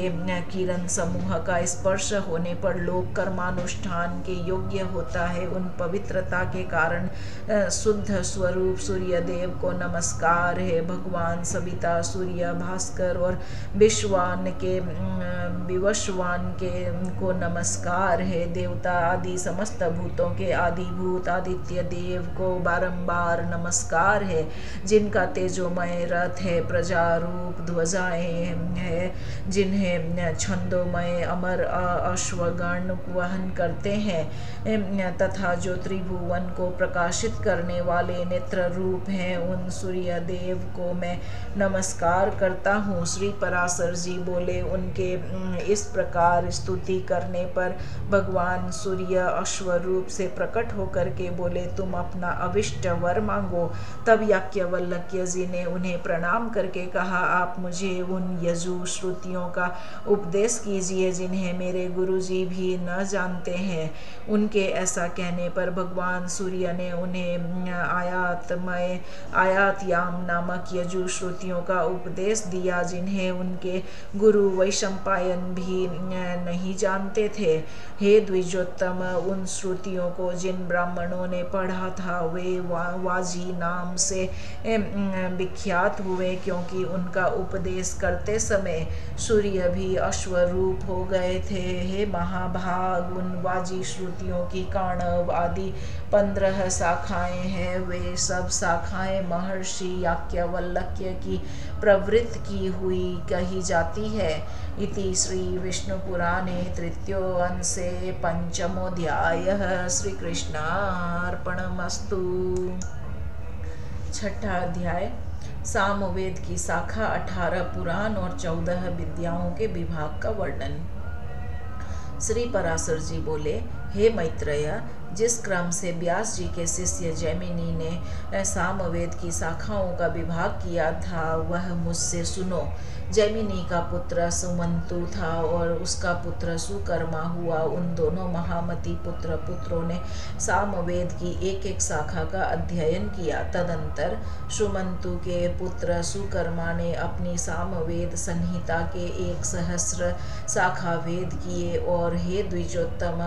किरण समूह का स्पर्श होने पर लोक कर्मानुष्ठान के योग्य होता है। उन पवित्रता के कारण शुद्ध स्वरूप सूर्य देव को नमस्कार है। भगवान सविता सूर्य भास्कर और विश्वान के को नमस्कार है। देवता आदि समस्त भूतों के आदिभूत आदित्य देव को बारंबार नमस्कार है, जिनका तेजोमय रथ है, प्रजारूप ध्वजाएं है, जिन्हें छंदोमय अमर अश्वगण वहन करते हैं, तथा जो त्रिभुवन को प्रकाशित करने वाले नेत्र रूप हैं। उन सूर्य देव को मैं नमस्कार करता हूँ। श्री पराशर जी बोले, उनके इस प्रकार स्तुति करने पर भगवान सूर्य अश्वरूप से प्रकट होकर के बोले, तुम अपना अभिष्ट वर मांगो। तब याज्ञवल्क्य जी ने उन्हें प्रणाम करके कहा, आप मुझे उन यजु श्रुतियों का उपदेश कीजिए जिन्हें मेरे गुरुजी भी न जानते हैं। उनके ऐसा कहने पर भगवान सूर्य ने उन्हें आयातयाम नामक यजुश्रुतियों का उपदेश दिया, जिन्हें उनके गुरु वैशंपायन भी नहीं जानते थे। हे द्विजोत्तम, उन श्रुतियों को जिन ब्राह्मणों ने पढ़ा था वे वाजी नाम से विख्यात हुए, क्योंकि उनका उपदेश करते समय सूर्य भी अश्वरूप हो गए थे। हे महाभाग, उन वाजी श्रुतियों की काणव आदि 15 शाखाएं हैं। वे सब शाखाएं महर्षि याज्ञवल्क्य की प्रवृत्त की हुई कही जाती है। इति श्री विष्णु पुराणे तृतीयो अंशे पंचमोऽध्यायः। श्री कृष्णार्पणमस्तु। छठा अध्याय सामवेद की शाखा 18 पुराण और 14 विद्याओं के विभाग का वर्णन। श्री पराशर जी बोले, हे मैत्रेय, जिस क्रम से व्यास जी के शिष्य जैमिनी ने सामवेद की शाखाओं का विभाग किया था वह मुझसे सुनो। जैमिनी का पुत्र सुमंतु था और उसका पुत्र सुकर्मा हुआ। उन दोनों महामती पुत्रों ने सामवेद की एक एक शाखा का अध्ययन किया। तदंतर सुमंतु के पुत्र सुकर्मा ने अपनी सामवेद संहिता के 1,000 शाखा वेद किए। और हे द्विजोत्तम,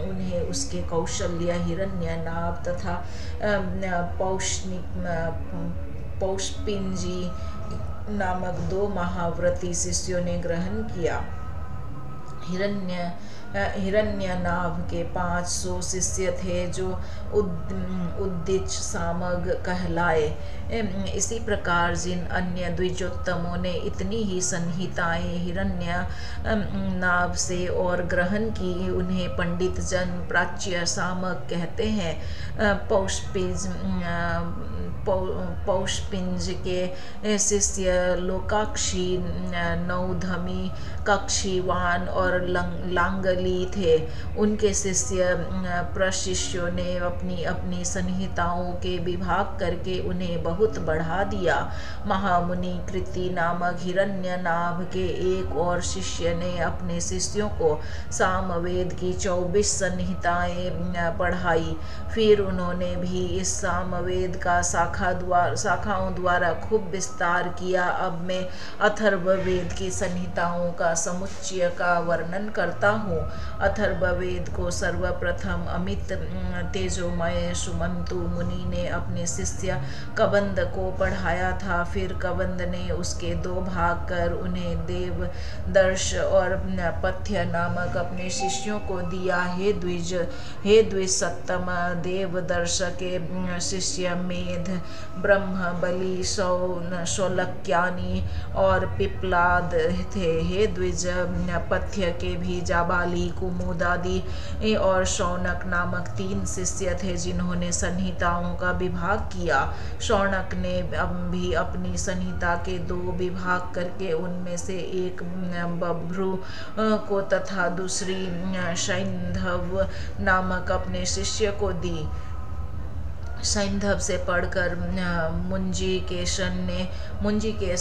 उन्हें उसके कौशल्य, हिरण्यनाभ तथा पौष्पिंजी नामक 2 महाव्रती शिष्यों ने ग्रहण किया। हिरण्यनाभ के 500 शिष्य थे जो उद्दिच सामग कहलाए। इसी प्रकार जिन अन्य द्विजोत्तमों ने इतनी ही संहिताएं हिरण्यनाभ से और ग्रहण की, उन्हें पंडित जन प्राच्य सामग कहते हैं। पौष्पिंज के शिष्य लोकाक्षी, नौधमी, कक्षीवान और लांगली थे। उनके शिष्य प्रशिष्यों ने अपनी अपनी संहिताओं के विभाग करके उन्हें बहुत बढ़ा दिया। महामुनि कृति नामक हिरण्यनाभ के एक और शिष्य ने अपने शिष्यों को सामवेद की 24 संहिताएं पढ़ाई। फिर उन्होंने भी इस सामवेद का शाखाओं द्वारा खूब विस्तार किया। अब मैं अथर्ववेद की संहिताओं का समुच्चय का वर्णन करता हूँ। अथर्ववेद को सर्वप्रथम अमित तेजोमय सुमंतु मुनि ने अपने शिष्य कबंद को पढ़ाया था। फिर कबंद ने उसके 2 भाग कर उन्हें देवदर्श और पथ्य नामक अपने शिष्यों को दिया। हे द्विजसत्तम, देवदर्श के शिष्य मेध, ब्रह्म, बलि, शौलक्यानी और पिप्लाद थे। हे द्विज, पथ्य के भी जाबाली, कुमुदादि और शौनक नामक 3 शिष्य थे जिन्होंने संहिताओं का विभाग किया। शौनक ने भी अपनी संहिता के 2 विभाग करके उनमें से एक बभ्रु को तथा दूसरी सैंधव नामक अपने शिष्य को दी। सैंधव से पढ़कर मुंजीकेश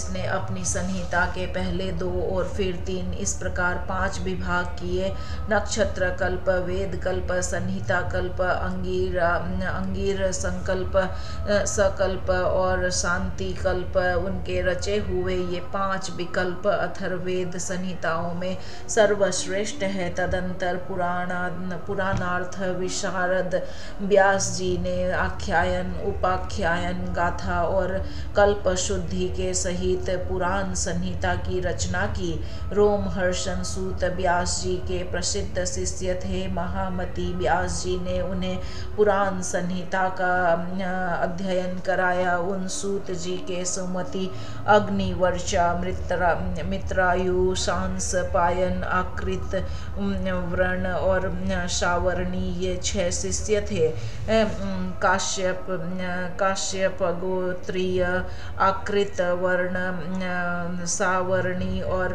ने अपनी संहिता के पहले 2 और फिर 3 इस प्रकार 5 विभाग किए। नक्षत्र कल्प, वेद कल्प, संहिता कल्प, अंगीर संकल्प, सकल्प और शांति कल्प उनके रचे हुए ये 5 विकल्प अथर्ववेद संहिताओं में सर्वश्रेष्ठ है। तदंतर पुराणार्थ विशारद व्यास जी ने आख्यायन, उपाख्यायन, गाथा और कल्प शुद्धि के सहित पुराण संहिता की रचना की। रोमहर्षण सूत व्यास जी के प्रसिद्ध शिष्य थे। महामती व्यास जी ने उन्हें पुराण संहिता का अध्ययन कराया। उन सूत जी के सुमति, अग्निवर्चा, मित्रायु, सांस, पायन, आकृत, व्रण और सावरणी ये 6 शिष्य थे। काश्य काश्यप गोत्रीय, आकृत वर्ण, सावर्णी और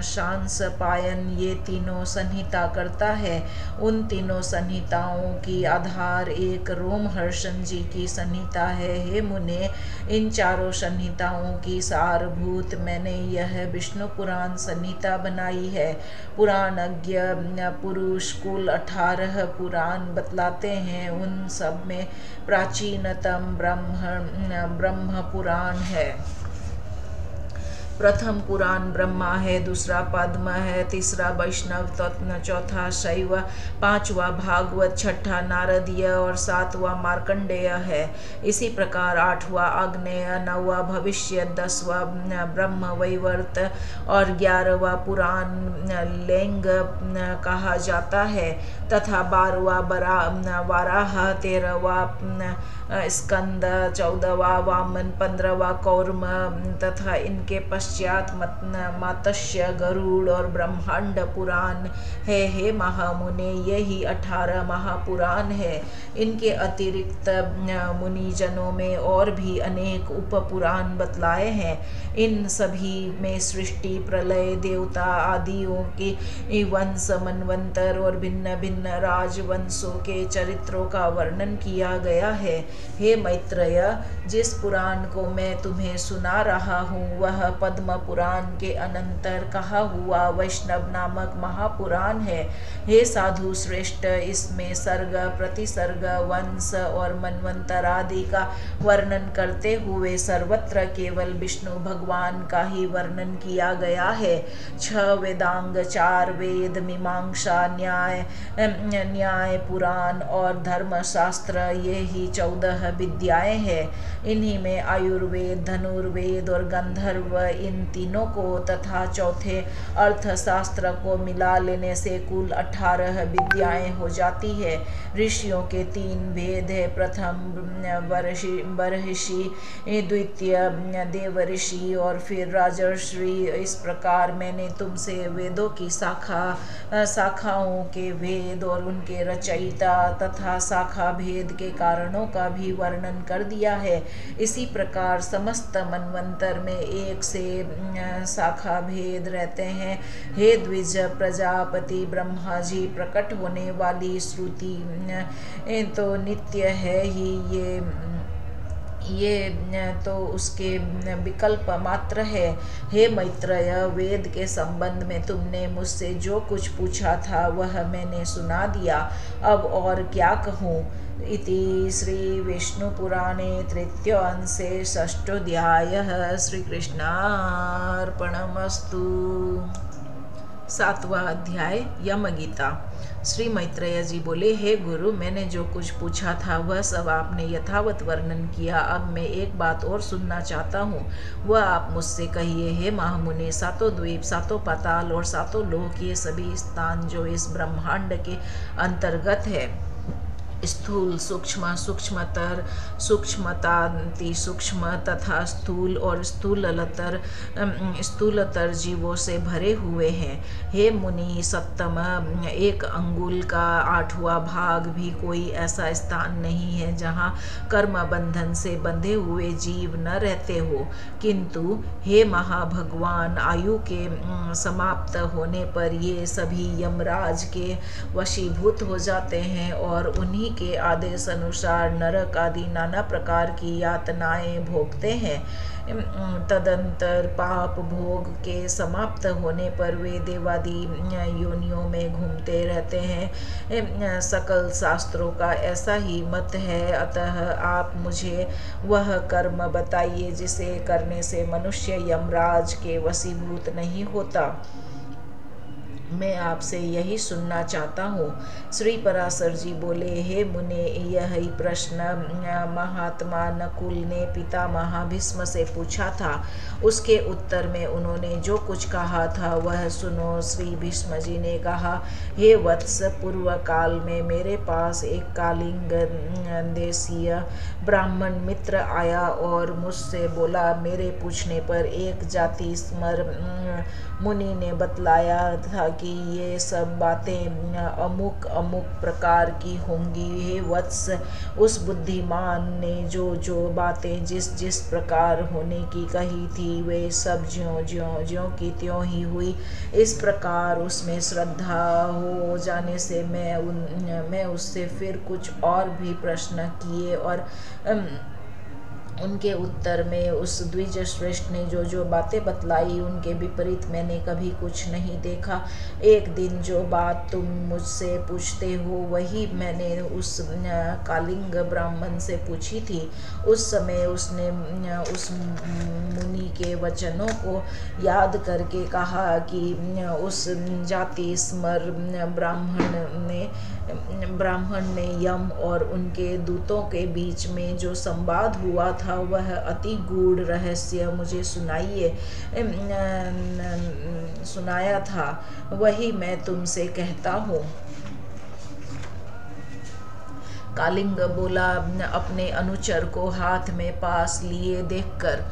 शांस पायन, ये तीनों संहिता करता है। उन तीनों संहिताओं की आधार एक रोमहर्षण जी की संहिता है। हे मुने, इन चारों संहिताओं की सारभूत मैंने यह विष्णु पुराण संहिता बनाई है। पुराणज्ञ पुरुष कुल 18 पुराण बतलाते हैं। उन सब में प्राचीनतम ब्रह्म पुराण है। प्रथम पुराण ब्रह्मा है, दूसरा पद्म है, तीसरा वैष्णव, चौथा शैव, पांचवा भागवत, छठा नारदीय और सातवां मार्कंडेय है। इसी प्रकार आठवां आग्नेय, नौवां भविष्य, 10वां ब्रह्म वैवर्त और 11वां पुराण लेंग कहा जाता है तथा 12वां वाराह, 13वां स्कंद, 14वां वामन, 15वां कौर्म तथा इनके पश्चात मात्स्य, गरुड़ और ब्रह्मांड पुराण है। हे महामुने, यही 18 महापुराण है। इनके अतिरिक्त मुनिजनों में और भी अनेक उपपुराण बतलाए हैं। इन सभी में सृष्टि, प्रलय, देवता आदियों की वंश, मनवंतर और भिन्न भिन्न राजवंशों के चरित्रों का वर्णन किया गया है। हे मैत्रेय, जिस पुराण को मैं तुम्हें सुना रहा हूँ वह पद्म पुराण के अनंतर कहा हुआ वैष्णव नामक महापुराण है। हे साधु श्रेष्ठ, इसमें सर्ग, प्रतिसर्ग, वंश और मनवंतर आदि का वर्णन करते हुए सर्वत्र केवल विष्णु भगवान का ही वर्णन किया गया है। 6 वेदांग, 4 वेद, मीमांसा, न्याय, पुराण और धर्मशास्त्र, ये ही 14 विद्याएं हैं। इन्हीं में आयुर्वेद, धनुर्वेद और गंधर्व, इन तीनों को तथा चौथे अर्थशास्त्र को मिला लेने से कुल 18 विद्याएं हो जाती है। ऋषियों के 3 भेद है, प्रथम बर्हिषि, द्वितीय देवऋषि और फिर राजर्षि। इस प्रकार मैंने तुमसे वेदों की शाखाओं के भेद और उनके रचयिता तथा शाखा भेद के कारणों का भी वर्णन कर दिया है। इसी प्रकार समस्त मनवंतर में 1 से शाखा भेद रहते हैं। हे द्विज, प्रजापति ब्रह्मा जी प्रकट होने वाली श्रुति तो नित्य है ही, ये तो उसके विकल्प मात्र है। हे मैत्रेय, वेद के संबंध में तुमने मुझसे जो कुछ पूछा था वह मैंने सुना दिया। अब और क्या कहूँ। इति श्री विष्णु पुराणे तृतीय अंशे षष्ठोऽध्यायः। श्री कृष्णार्पणमस्तु। 7वां अध्याय यमगीता। श्री मैत्रेय जी बोले, हे गुरु, मैंने जो कुछ पूछा था वह सब आपने यथावत वर्णन किया। अब मैं एक बात और सुनना चाहता हूँ, वह आप मुझसे कहिए। हे महामुनि, 7 द्वीप, 7 पाताल और 7 लोक, ये सभी स्थान जो इस ब्रह्मांड के अंतर्गत है, स्थूल, सूक्ष्म, सूक्ष्मतर, सूक्ष्मताति सूक्ष्म तथा स्थूल और स्थूलतर जीवों से भरे हुए हैं। हे मुनि सत्तम, 1 अंगुल का 8वां भाग भी कोई ऐसा स्थान नहीं है जहाँ कर्म बंधन से बंधे हुए जीव न रहते हो। किंतु हे महाभगवान, आयु के समाप्त होने पर ये सभी यमराज के वशीभूत हो जाते हैं और उन्हीं के आदेश अनुसार नरक आदि नाना प्रकार की यातनाएं भोगते हैं। तदंतर पाप भोग के समाप्त होने पर वे देवादि योनियों में घूमते रहते हैं। सकल शास्त्रों का ऐसा ही मत है। अतः आप मुझे वह कर्म बताइए जिसे करने से मनुष्य यमराज के वशीभूत नहीं होता। मैं आपसे यही सुनना चाहता हूँ। श्री पराशर जी बोले, हे मुने, यही प्रश्न महात्मा नकुल ने पितामह भीष्म से पूछा था। उसके उत्तर में उन्होंने जो कुछ कहा था वह सुनो। श्री भीष्म जी ने कहा, हे वत्स, पूर्व काल में मेरे पास एक कालिंग देशीय ब्राह्मण मित्र आया और मुझसे बोला। मेरे पूछने पर एक जाति मुनि ने बतलाया था कि ये सब बातें अमुक अमुक प्रकार की होंगी। हे वत्स, उस बुद्धिमान ने जो जो बातें जिस जिस प्रकार होने की कही थी वे सब ज्यों ज्यों ज्यों की त्यों ही हुई। इस प्रकार उसमें श्रद्धा हो जाने से मैं उससे फिर कुछ और भी प्रश्न किए और उनके उत्तर में उस द्विज श्रेष्ठ ने जो जो बातें बतलाई उनके विपरीत मैंने कभी कुछ नहीं देखा। एक दिन जो बात तुम मुझसे पूछते हो वही मैंने उस कालिंग ब्राह्मण से पूछी थी। उस समय उसने उस मुनि के वचनों को याद करके कहा कि उस जाति स्मर ब्राह्मण ने यम और उनके दूतों के बीच में जो संवाद हुआ था वह अति गूढ़ रहस्य मुझे सुनाया था, वही मैं तुमसे कहता हूँ। कालिंग बोला, अपने अनुचर को हाथ में पास लिए देखकर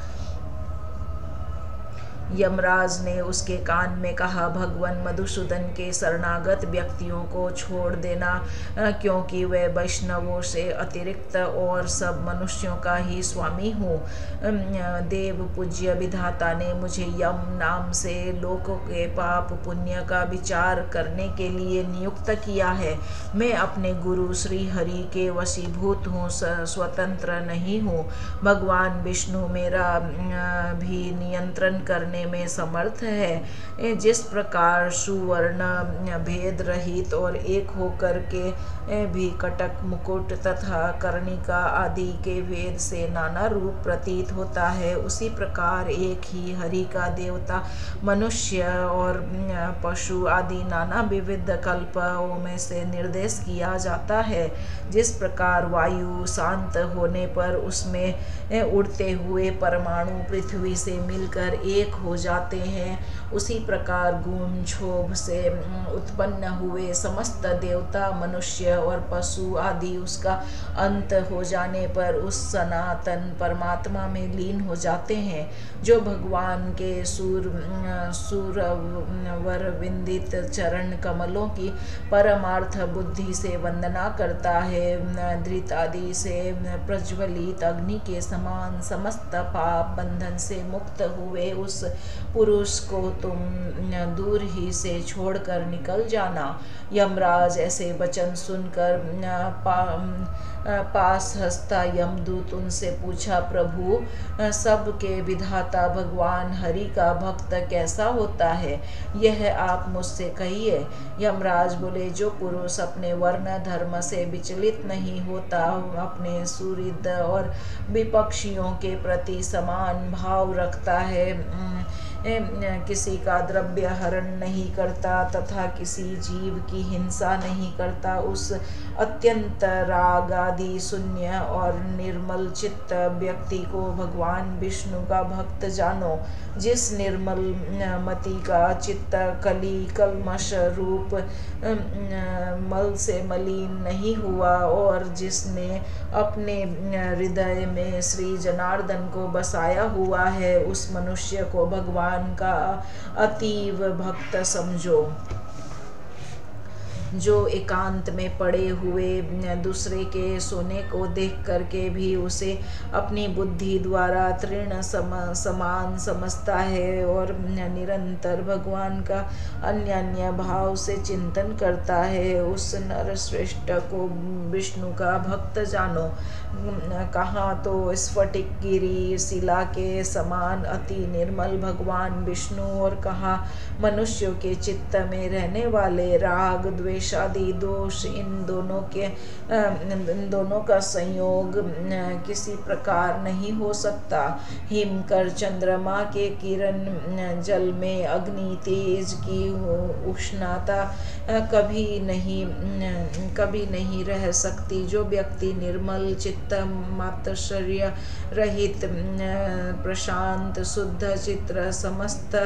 यमराज ने उसके कान में कहा, भगवान मधुसूदन के शरणागत व्यक्तियों को छोड़ देना, क्योंकि वे वैष्णवों से अतिरिक्त और सब मनुष्यों का ही स्वामी हूँ। देव पूज्य विधाता ने मुझे यम नाम से लोकों के पाप पुण्य का विचार करने के लिए नियुक्त किया है। मैं अपने गुरु श्री हरि के वशीभूत हूँ, स्वतंत्र नहीं हूँ। भगवान विष्णु मेरा भी नियंत्रण करने में समर्थ है। जिस प्रकार सुवर्ण भेद रहित और एक होकर के भी कटक मुकुट तथा कर्णिका आदि के भेद से नाना रूप प्रतीत होता है, उसी प्रकार एक ही हरि का देवता मनुष्य और पशु आदि नाना विविध कल्पों में से निर्देश किया जाता है। जिस प्रकार वायु शांत होने पर उसमें उड़ते हुए परमाणु पृथ्वी से मिलकर एक हो जाते हैं, उसी प्रकार गुण क्षोभ से उत्पन्न हुए समस्त देवता मनुष्य और पशु आदि उसका अंत हो जाने पर उस सनातन परमात्मा में लीन हो जाते हैं। जो भगवान के सूरवर विंदित चरण कमलों की परमार्थ बुद्धि से वंदना करता है, धृत आदि से प्रज्वलित अग्नि के समान समस्त पाप बंधन से मुक्त हुए उस पुरुष को तुम दूर ही से छोड़कर निकल जाना। यमराज ऐसे वचन सुनकर पास हंसता यमदूत उनसे पूछा, प्रभु, सबके विधाता भगवान हरि का भक्त कैसा होता है, यह आप मुझसे कहिए। यमराज बोले, जो पुरुष अपने वर्ण धर्म से विचलित नहीं होता, अपने सुहृद और विपक्षियों के प्रति समान भाव रखता है, किसी का द्रव्य हरण नहीं करता तथा किसी जीव की हिंसा नहीं करता, उस अत्यंत राग आदि शून्य और निर्मल चित्त व्यक्ति को भगवान विष्णु का भक्त जानो। जिस निर्मल मति का चित्त कली कल्मश रूप मल से मलिन नहीं हुआ और जिसने अपने हृदय में श्री जनार्दन को बसाया हुआ है, उस मनुष्य को भगवान का अतीव भक्त समझो। जो एकांत में पड़े हुए दूसरे के सोने को देख करके भी उसे अपनी बुद्धि द्वारा तृण समान समझता है और निरंतर भगवान का अन्य भाव से चिंतन करता है, उस नर श्रेष्ठ को विष्णु का भक्त जानो। कहाँ तो स्फटिक गिरी शिला के समान अति निर्मल भगवान विष्णु और कहाँ मनुष्यों के चित्त में रहने वाले राग द्वेष आदि दोष, इन दोनों का संयोग किसी प्रकार नहीं हो सकता। हिमकर चंद्रमा के किरण जल में अग्नि तेज की उष्णता कभी नहीं रह सकती। जो व्यक्ति निर्मल चित्त मात्सर्य रहित प्रशांत शुद्ध चित्र समस्त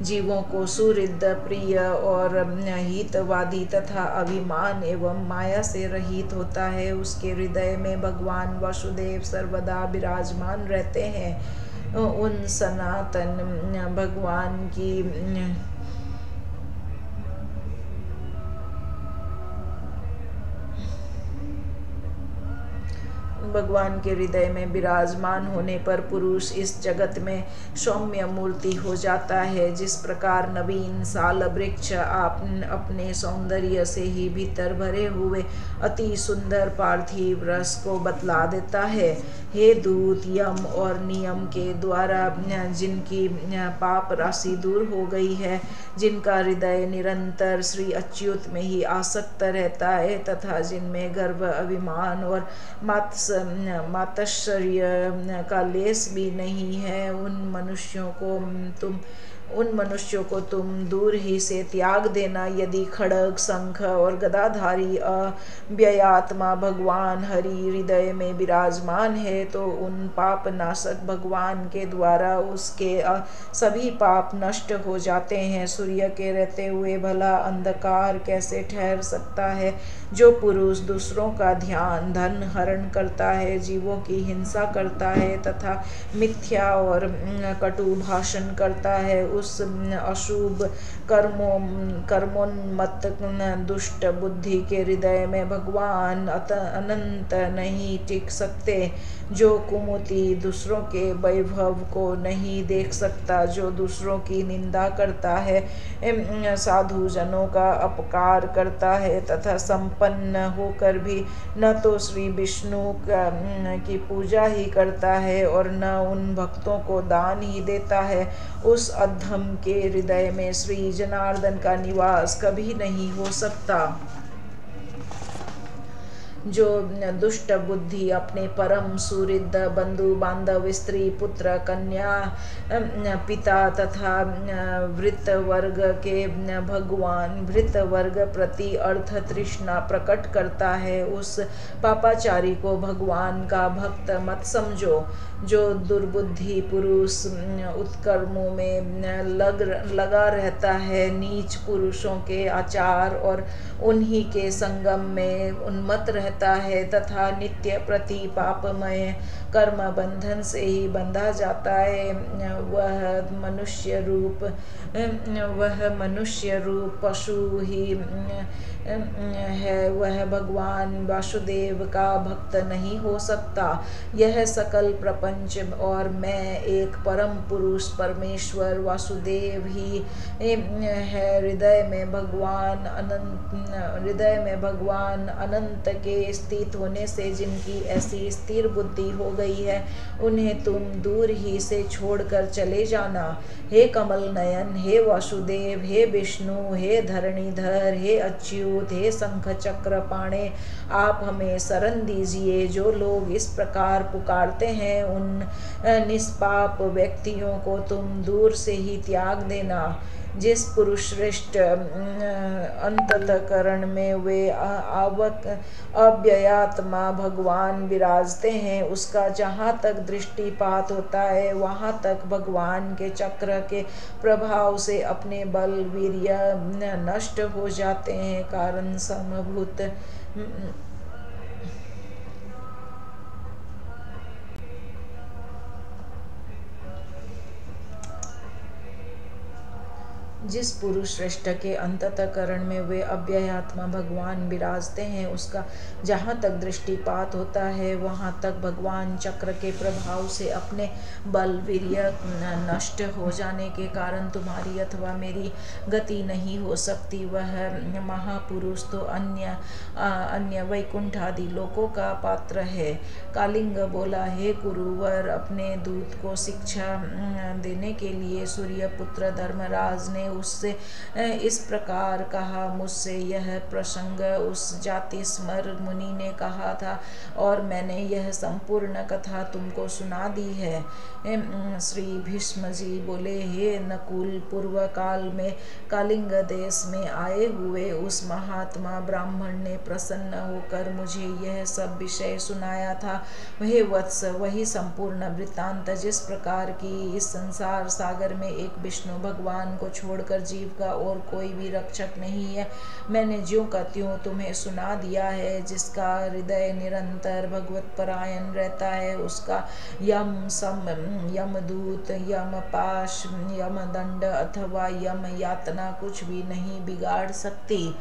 जीवों को सुहृद प्रिय और हितवादी तथा अभिमान एवं माया से रहित होता है, उसके हृदय में भगवान वासुदेव सर्वदा विराजमान रहते हैं। उन सनातन भगवान की भगवान के हृदय में विराजमान होने पर पुरुष इस जगत में सौम्य मूर्ति हो जाता है। जिस प्रकार नवीन साल वृक्ष अपने सौंदर्य से ही भीतर भरे हुए अति सुंदर पार्थिव रस को बतला देता है। हे दूत, यम और नियम के द्वारा जिनकी पाप राशि दूर हो गई है, जिनका हृदय निरंतर श्री अच्युत में ही आसक्त रहता है तथा जिनमें गर्व, अभिमान और मात्सर्य का लेस भी नहीं है, उन मनुष्यों को तुम दूर ही से त्याग देना। यदि खड्ग, शंख और गदाधारी अव्ययात्मा भगवान हरि हृदय में विराजमान है तो उन पाप नाशक भगवान के द्वारा उसके सभी पाप नष्ट हो जाते हैं। सूर्य के रहते हुए भला अंधकार कैसे ठहर सकता है? जो पुरुष दूसरों का ध्यान, धन हरण करता है, जीवों की हिंसा करता है तथा मिथ्या और कटु भाषण करता है, उस अशुभ कर्मोन्मत्त दुष्ट बुद्धि के हृदय में भगवान अनंत नहीं टिक सकते। जो कुमुति दूसरों के वैभव को नहीं देख सकता, जो दूसरों की निंदा करता है, साधु जनों का अपकार करता है तथा संपन्न होकर भी न तो श्री विष्णु की पूजा ही करता है और न उन भक्तों को दान ही देता है, उस अधम के हृदय में श्री जनार्दन का निवास कभी नहीं हो सकता। जो दुष्ट बुद्धि अपने परम सुहृद, बंधु बांधव, स्त्री, पुत्र, कन्या, पिता तथा वृत्त वर्ग प्रति अर्थ तृष्णा प्रकट करता है, उस पापाचारी को भगवान का भक्त मत समझो। जो दुर्बुद्धि पुरुष उत्कर्मों में लगा रहता है, नीच पुरुषों के आचार और उन्हीं के संगम में उन्मत्त रहता है तथा नित्य प्रति पापमय कर्म बंधन से ही बंधा जाता है, वह मनुष्य रूप पशु ही है, वह भगवान वासुदेव का भक्त नहीं हो सकता। यह सकल प्रपंच और मैं एक परम पुरुष परमेश्वर वासुदेव ही है। हृदय में भगवान अनंत के स्थित होने से जिनकी ऐसी स्थिर बुद्धि हो गई है, उन्हें तुम दूर ही से छोड़कर चले जाना। हे कमल नयन, हे वासुदेव, हे विष्णु, हे धरणीधर, हे अच्युत, हे शंख चक्र पाणे, आप हमें शरण दीजिए। जो लोग इस प्रकार पुकारते हैं, उन निष्पाप व्यक्तियों को तुम दूर से ही त्याग देना। जिस पुरुष श्रेष्ठ अंतःकरण में वे अव्ययात्मा भगवान विराजते हैं, उसका जहाँ तक दृष्टिपात होता है वहाँ तक भगवान के चक्र के प्रभाव से अपने बल वीर्य नष्ट हो जाते हैं। कारण समभूत जिस पुरुष श्रेष्ठ के अंतःकरण में वे अव्ययात्मा भगवान विराजते हैं, उसका जहाँ तक दृष्टिपात होता है वहाँ तक भगवान चक्र के प्रभाव से अपने बल वीर्य नष्ट हो जाने के कारण तुम्हारी अथवा मेरी गति नहीं हो सकती। वह महापुरुष तो अन्य वैकुंठ आदि लोकों का पात्र है। कालिंग बोला, हे कुरुवर, अपने दूत को शिक्षा देने के लिए सूर्यपुत्र धर्मराज ने उससे इस प्रकार कहा। मुझसे यह प्रसंग उस जाति स्मर मुनि ने कहा था और मैंने यह संपूर्ण कथा तुमको सुना दी है। श्री भीष्म जी बोले, हे नकुल, पूर्व काल में कालिंग देश में आए हुए उस महात्मा ब्राह्मण ने प्रसन्न होकर मुझे यह सब विषय सुनाया था। वही वत्स, वही संपूर्ण वृत्तांत जिस प्रकार की इस संसार सागर में एक विष्णु भगवान को छोड़कर छोड़कर जीव का और कोई भी रक्षक नहीं है। मैंने ज्यों का त्यों तुम्हें सुना दिया है। जिसका हृदय निरंतर भगवत परायण रहता है उसका यम सम यमदूत यमपाश यमदंड अथवा यम यातना कुछ भी नहीं बिगाड़ सकती।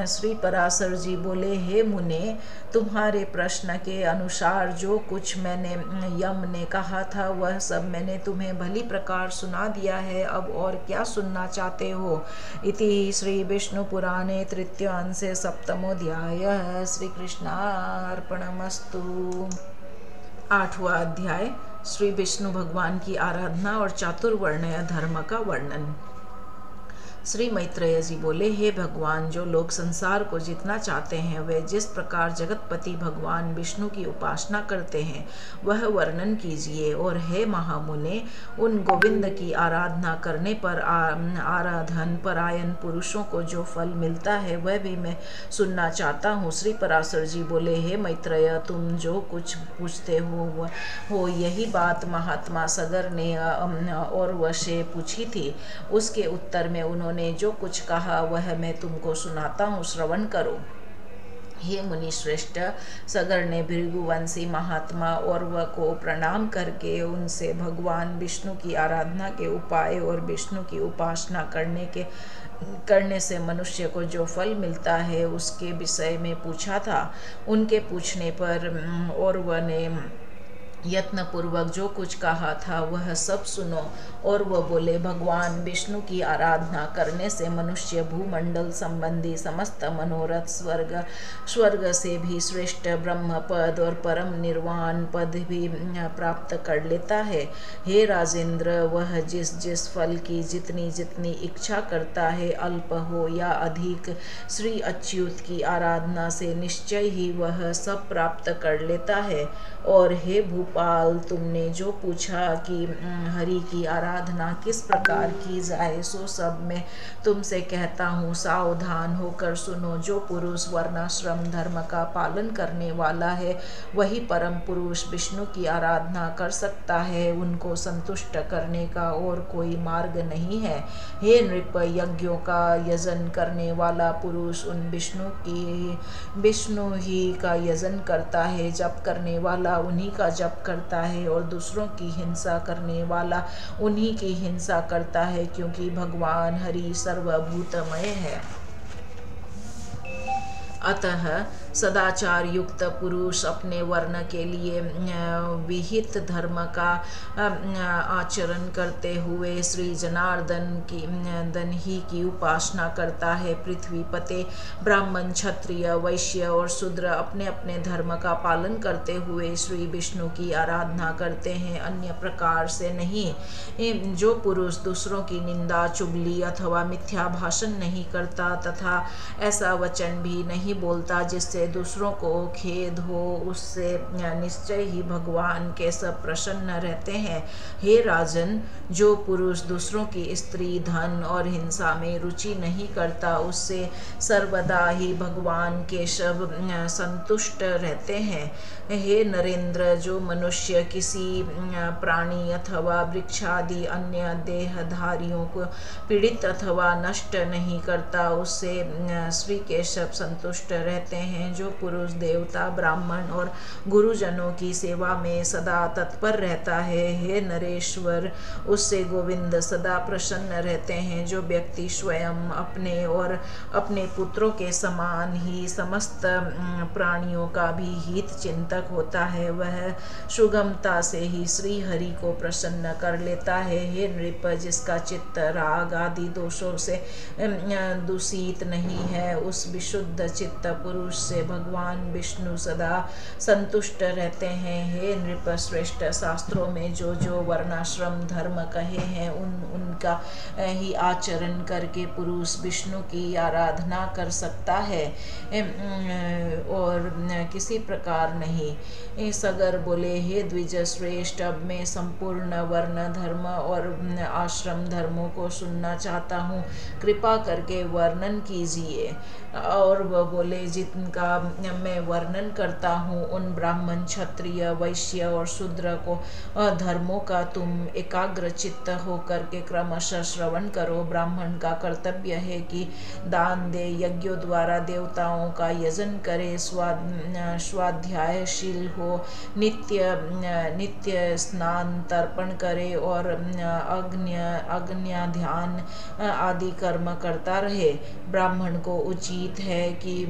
श्री पराशर जी बोले, हे मुने, तुम्हारे प्रश्न के अनुसार जो कुछ मैंने यम ने कहा था वह सब मैंने तुम्हें भली प्रकार सुना दिया है। अब और क्या सुनना चाहते हो? इति श्री विष्णु पुराणे तृतीयांशे सप्तमोऽध्यायः। श्री कृष्णार्पणमस्तु। 8वां अध्याय श्री विष्णु भगवान की आराधना और चातुर्वर्ण्य धर्म का वर्णन। श्री मैत्रेय जी बोले, हे भगवान, जो लोग संसार को जीतना चाहते हैं वे जिस प्रकार जगतपति भगवान विष्णु की उपासना करते हैं वह वर्णन कीजिए। और हे महामुने, उन गोविंद की आराधना करने पर आराधन परायण पुरुषों को जो फल मिलता है वह भी मैं सुनना चाहता हूँ। श्री पराशर जी बोले, हे मैत्रेय, तुम जो कुछ पूछते हो यही बात महात्मा सगर ने और से पूछी थी। उसके उत्तर में उन्होंने जो कुछ कहा वह मैं तुमको सुनाता हूँ, श्रवण करो। हे मुनि श्रेष्ठ, सगर ने भृगुवंशी महात्मा और वह को प्रणाम करके उनसे भगवान विष्णु की आराधना के उपाय और विष्णु की उपासना करने से मनुष्य को जो फल मिलता है उसके विषय में पूछा था। उनके पूछने पर और वह ने यत्न पूर्वक जो कुछ कहा था वह सब सुनो। और वह बोले, भगवान विष्णु की आराधना करने से मनुष्य भूमंडल संबंधी समस्त मनोरथ स्वर्ग से भी श्रेष्ठ ब्रह्म पद और परम निर्वाण पद भी प्राप्त कर लेता है। हे राजेंद्र, वह जिस जिस फल की जितनी जितनी इच्छा करता है, अल्प हो या अधिक, श्री अच्युत की आराधना से निश्चय ही वह सब प्राप्त कर लेता है। और हे भूपाल, तुमने जो पूछा कि हरि की आराधना किस प्रकार की जाए, सो सब मैं तुमसे कहता हूँ, सावधान होकर सुनो। जो पुरुष वर्णाश्रम धर्म का पालन करने वाला है वही परम पुरुष विष्णु की आराधना कर सकता है। उनको संतुष्ट करने का और कोई मार्ग नहीं है। हे नृप, यज्ञों का यजन करने वाला पुरुष उन विष्णु ही का यजन करता है। जप करने वाला उन्हीं का जप करता है और दूसरों की हिंसा करने वाला उन्हीं की हिंसा करता है, क्योंकि भगवान हरि सर्वभूतमय है। अतः सदाचार युक्त पुरुष अपने वर्ण के लिए विहित धर्म का आचरण करते हुए श्री जनार्दन ही की उपासना करता है। पृथ्वी पते ब्राह्मण, क्षत्रिय, वैश्य और शूद्र अपने अपने धर्म का पालन करते हुए श्री विष्णु की आराधना करते हैं, अन्य प्रकार से नहीं। जो पुरुष दूसरों की निंदा, चुगली अथवा मिथ्या भाषण नहीं करता तथा ऐसा वचन भी नहीं बोलता जिससे दूसरों को खेद हो, उससे निश्चय ही भगवान के सब प्रसन्न रहते हैं। हे राजन, जो पुरुष दूसरों की स्त्री, धन और हिंसा में रुचि नहीं करता उससे सर्वदा ही भगवान के सब संतुष्ट रहते हैं। हे नरेंद्र, जो मनुष्य किसी प्राणी अथवा वृक्षादि अन्य देहधारियों को पीड़ित अथवा नष्ट नहीं करता उससे श्री केशव संतुष्ट रहते हैं। जो पुरुष देवता, ब्राह्मण और गुरुजनों की सेवा में सदा तत्पर रहता है, हे नरेश्वर, उससे गोविंद सदा प्रसन्न रहते हैं। जो व्यक्ति स्वयं अपने और अपने पुत्रों के समान ही समस्त प्राणियों का भी हित चिंतक होता है वह सुगमता से ही श्री हरि को प्रसन्न कर लेता है। हे नृप, जिसका चित्त राग आदि दोषों से दूषित नहीं है उस विशुद्ध चित्त पुरुष से भगवान विष्णु सदा संतुष्ट रहते हैं। हे नृप श्रेष्ठ, शास्त्रों में जो जो वर्णाश्रम धर्म कहे हैं उनका ही आचरण करके पुरुष विष्णु की आराधना कर सकता है और किसी प्रकार नहीं। सगर बोले, हे द्विज श्रेष्ठ, अब मैं संपूर्ण वर्ण धर्म और आश्रम धर्मों को सुनना चाहता हूँ, कृपा करके वर्णन कीजिए। और वह बोले, जिनका मैं वर्णन करता हूँ। उन ब्राह्मण, क्षत्रिय, वैश्य और शूद्र को धर्मों का तुम एकाग्र चित्त होकर के क्रमशः श्रवण करो। ब्राह्मण का कर्तव्य है कि दान दे, यज्ञों द्वारा देवताओं का यजन करे, स्वाध्यायशील हो, नित्य स्नान तर्पण करे और अग्नि ध्यान आदि कर्म करता रहे। ब्राह्मण को उचित है कि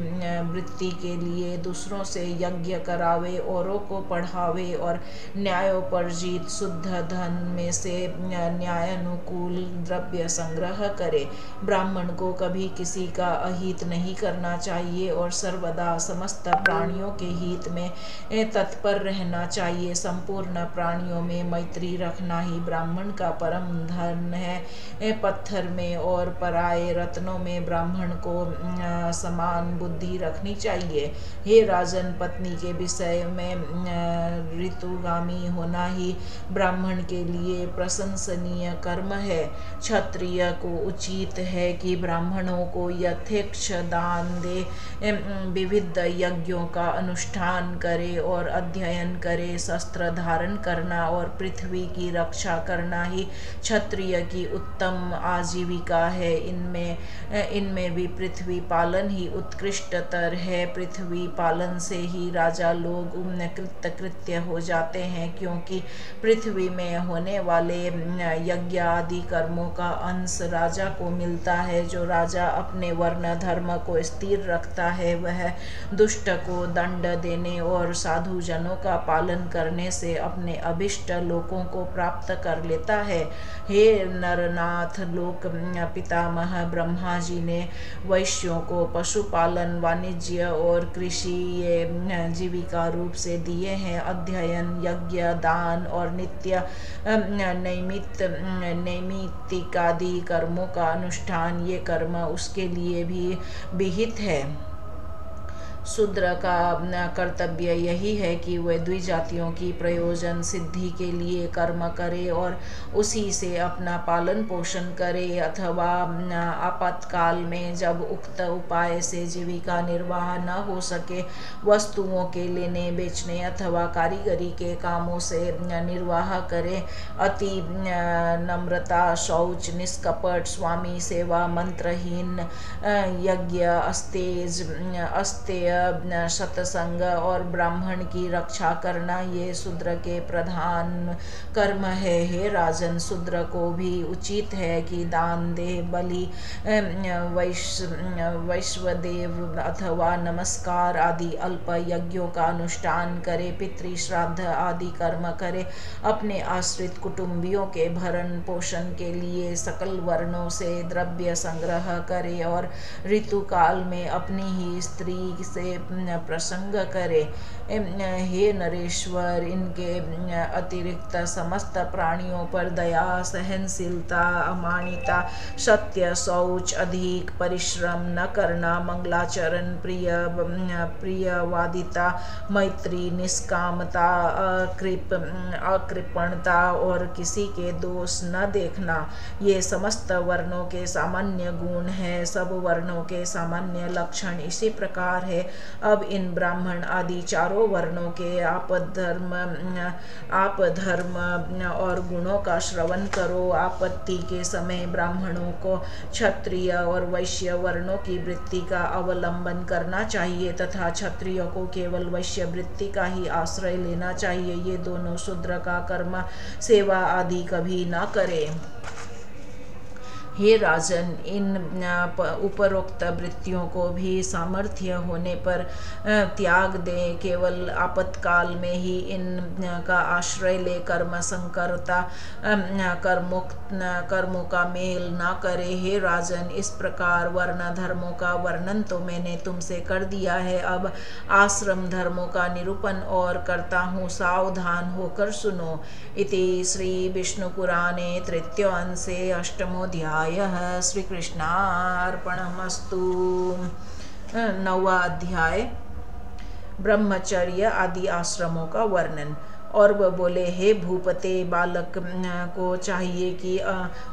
वृत्ति के लिए दूसरों से यज्ञ करावे, औरों को पढ़ावे और न्यायोपर्जित शुद्ध धन में से न्यायानुकूल द्रव्य संग्रह करे। ब्राह्मण को कभी किसी का अहित नहीं करना चाहिए और सर्वदा समस्त प्राणियों के हित में तत्पर रहना चाहिए। संपूर्ण प्राणियों में मैत्री रखना ही ब्राह्मण का परम धन है। पत्थर में और पराये रत्नों में ब्राह्मण को समान बुद्धि रखनी चाहिए। हे राजन, पत्नी के विषय में ऋतुगामी होना ही ब्राह्मण के लिए प्रशंसनीय कर्म है। क्षत्रिय को उचित है कि ब्राह्मणों को यथेच्छ दान दे, विविध यज्ञों का अनुष्ठान करे और अध्ययन करे। शस्त्र धारण करना और पृथ्वी की रक्षा करना ही क्षत्रिय की उत्तम आजीविका है। इनमें भी पृथ्वी पालन ही उत्कृष्टतर है। पृथ्वी पालन से ही राजा लोग कृत्य हो जाते हैं, क्योंकि पृथ्वी में होने वाले यज्ञ आदि कर्मों का अंश राजा को मिलता है। जो राजा अपने वर्ण धर्म को स्थिर रखता है, वह दुष्ट को दंड देने और साधु जनों का पालन करने से अपने अभिष्ट लोकों को प्राप्त कर लेता है। हे नरनाथ, लोक पितामह ब्रह्मा जी ने वैश्यों को पशुपालन, वाणिज्य और कृषि ये जीविका रूप से दिए हैं। अध्ययन, यज्ञ, दान और नित्य नैमित्तिकादि कर्मों का अनुष्ठान, ये कर्म उसके लिए भी विहित है। शूद्र का कर्तव्य यही है कि वह द्विजातियों की प्रयोजन सिद्धि के लिए कर्म करे और उसी से अपना पालन पोषण करे, अथवा आपातकाल में जब उक्त उपाय से जीविका निर्वाह न हो सके, वस्तुओं के लेने बेचने अथवा कारीगरी के कामों से निर्वाह करे। अति नम्रता, शौच, निष्कपट, स्वामी सेवा, मंत्रहीन यज्ञ, अस्तेय सत्संग और ब्राह्मण की रक्षा करना, ये शूद्र के प्रधान कर्म है। हे राजन, शूद्र को भी उचित है कि दान दे, बलि, वैश्वदेव अथवा नमस्कार आदि अल्प यज्ञों का अनुष्ठान करे, पितृ श्राद्ध आदि कर्म करे, अपने आश्रित कुटुंबियों के भरण पोषण के लिए सकल वर्णों से द्रव्य संग्रह करे और ऋतु काल में अपनी ही स्त्री से प्रसंग करे। हे नरेश्वर, इनके अतिरिक्त समस्त प्राणियों पर दया, सहनशीलता, अमानिता, सत्य, शौच, अधिक परिश्रम न करना, मंगलाचरण, प्रियवादिता, मैत्री, निष्कामता, अकृपणता और किसी के दोष न देखना, ये समस्त वर्णों के सामान्य गुण है। सब वर्णों के सामान्य लक्षण इसी प्रकार है। अब इन ब्राह्मण आदि चारों वर्णों के आप धर्म और गुणों का श्रवण करो। आपत्ति के समय ब्राह्मणों को क्षत्रिय और वैश्य वर्णों की वृत्ति का अवलंबन करना चाहिए तथा क्षत्रिय को केवल वैश्य वृत्ति का ही आश्रय लेना चाहिए। ये दोनों शूद्र का कर्म सेवा आदि कभी न करे। हे राजन, इन उपरोक्त वृत्तियों को भी सामर्थ्य होने पर त्याग दें। केवल आपातकाल में ही इनका आश्रय ले कर्म संकरता कर्मों का मेल ना करे। हे राजन, इस प्रकार वर्ण धर्मों का वर्णन तो मैंने तुमसे कर दिया है। अब आश्रम धर्मों का निरूपण और करता हूँ, सावधान होकर सुनो। इति श्री विष्णु पुराणे तृतीय अंशे अष्टमोऽध्यायः। श्री कृष्णार्पणमस्तु। 9वां अध्याय, ब्रह्मचर्य आदि आश्रमों का वर्णन। और वह बोले, हे भूपते, बालक को चाहिए कि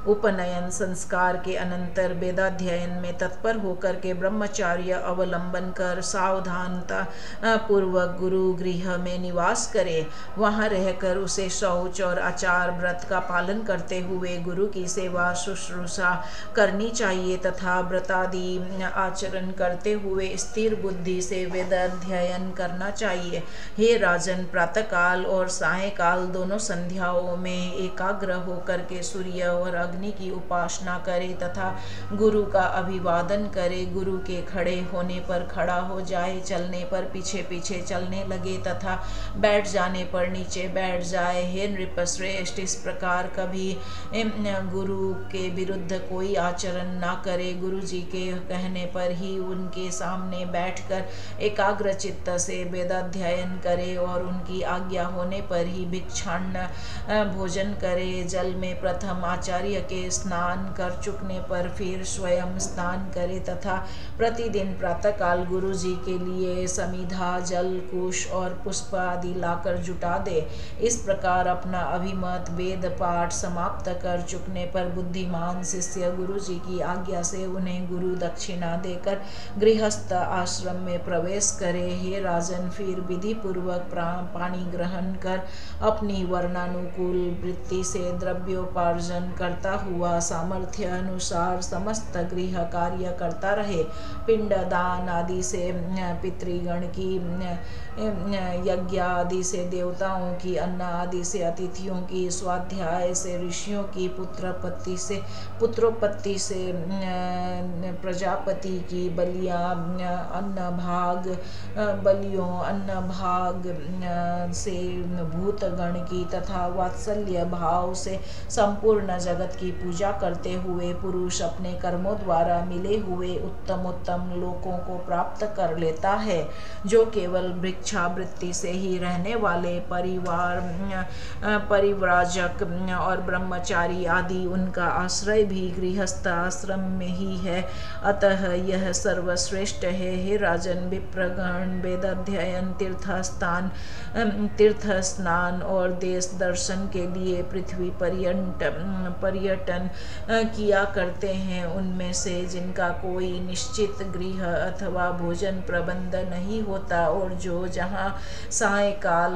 उपनयन संस्कार के अनंतर वेदाध्ययन में तत्पर होकर के ब्रह्मचार्य अवलंबन कर सावधानता पूर्वक गुरु गृह में निवास करे। वहाँ रहकर उसे शौच और आचार व्रत का पालन करते हुए गुरु की सेवा शुश्रूषा करनी चाहिए तथा व्रतादि आचरण करते हुए स्थिर बुद्धि से वेदाध्ययन करना चाहिए। हे राजन, प्रातःकाल और सायंकाल दोनों संध्याओं में एकाग्र होकर के सूर्य और अग्नि की उपासना करे तथा गुरु का अभिवादन करे। गुरु के खड़े होने पर खड़ा हो जाए, चलने पर पीछे पीछे चलने लगे तथा बैठ जाने पर नीचे बैठ जाए। हे नृपश्रेष्ठ, इस प्रकार कभी गुरु के विरुद्ध कोई आचरण ना करे। गुरु जी के कहने पर ही उनके सामने बैठकर एकाग्र चित्त से वेदाध्ययन करे और उनकी आज्ञा होने पर ही भिक्षान्न भोजन करे। जल में प्रथम आचार्य के स्नान कर चुकने पर फिर स्वयं स्नान करे तथा प्रतिदिन प्रातःकाल गुरु जी के लिए समिधा, जल, कुश और पुष्प आदि लाकर जुटा दे। इस प्रकार अपना अभिमत वेद पाठ समाप्त कर चुकने पर बुद्धिमान शिष्य गुरु जी की आज्ञा से उन्हें गुरु दक्षिणा देकर गृहस्थ आश्रम में प्रवेश करे। हे राजन, फिर विधि पूर्वक पानी ग्रहण कर अपनी वर्णानुकूल वृत्ति से द्रव्योपार्जन करता हुआ सामर्थ्य अनुसार समस्त गृह कार्य करता रहे। पिंडदान आदि से पितृगण की, यज्ञ आदि से देवताओं की, अन्न आदि से अतिथियों की, स्वाध्याय से ऋषियों की, पुत्रोत्पत्ति से प्रजापति की, बलियों अन्न भाग से भूतगण की तथा वात्सल्य भाव से संपूर्ण जगत की पूजा करते हुए पुरुष अपने कर्मों द्वारा मिले हुए उत्तम लोकों को प्राप्त कर लेता है। जो केवल भिक्षावृत्ति से ही रहने वाले परिव्राजक और ब्रह्मचारी आदि, उनका आश्रय भी गृहस्थ आश्रम में ही है। अतः यह सर्वश्रेष्ठ है। हे राजन, विप्रगण वेदाध्ययन, तीर्थ स्नान और देश दर्शन के लिए पृथ्वी पर्यटन किया करते हैं। उनमें से जिनका कोई निश्चित गृह अथवा भोजन प्रबंध नहीं होता और जो जहाँ सायंकाल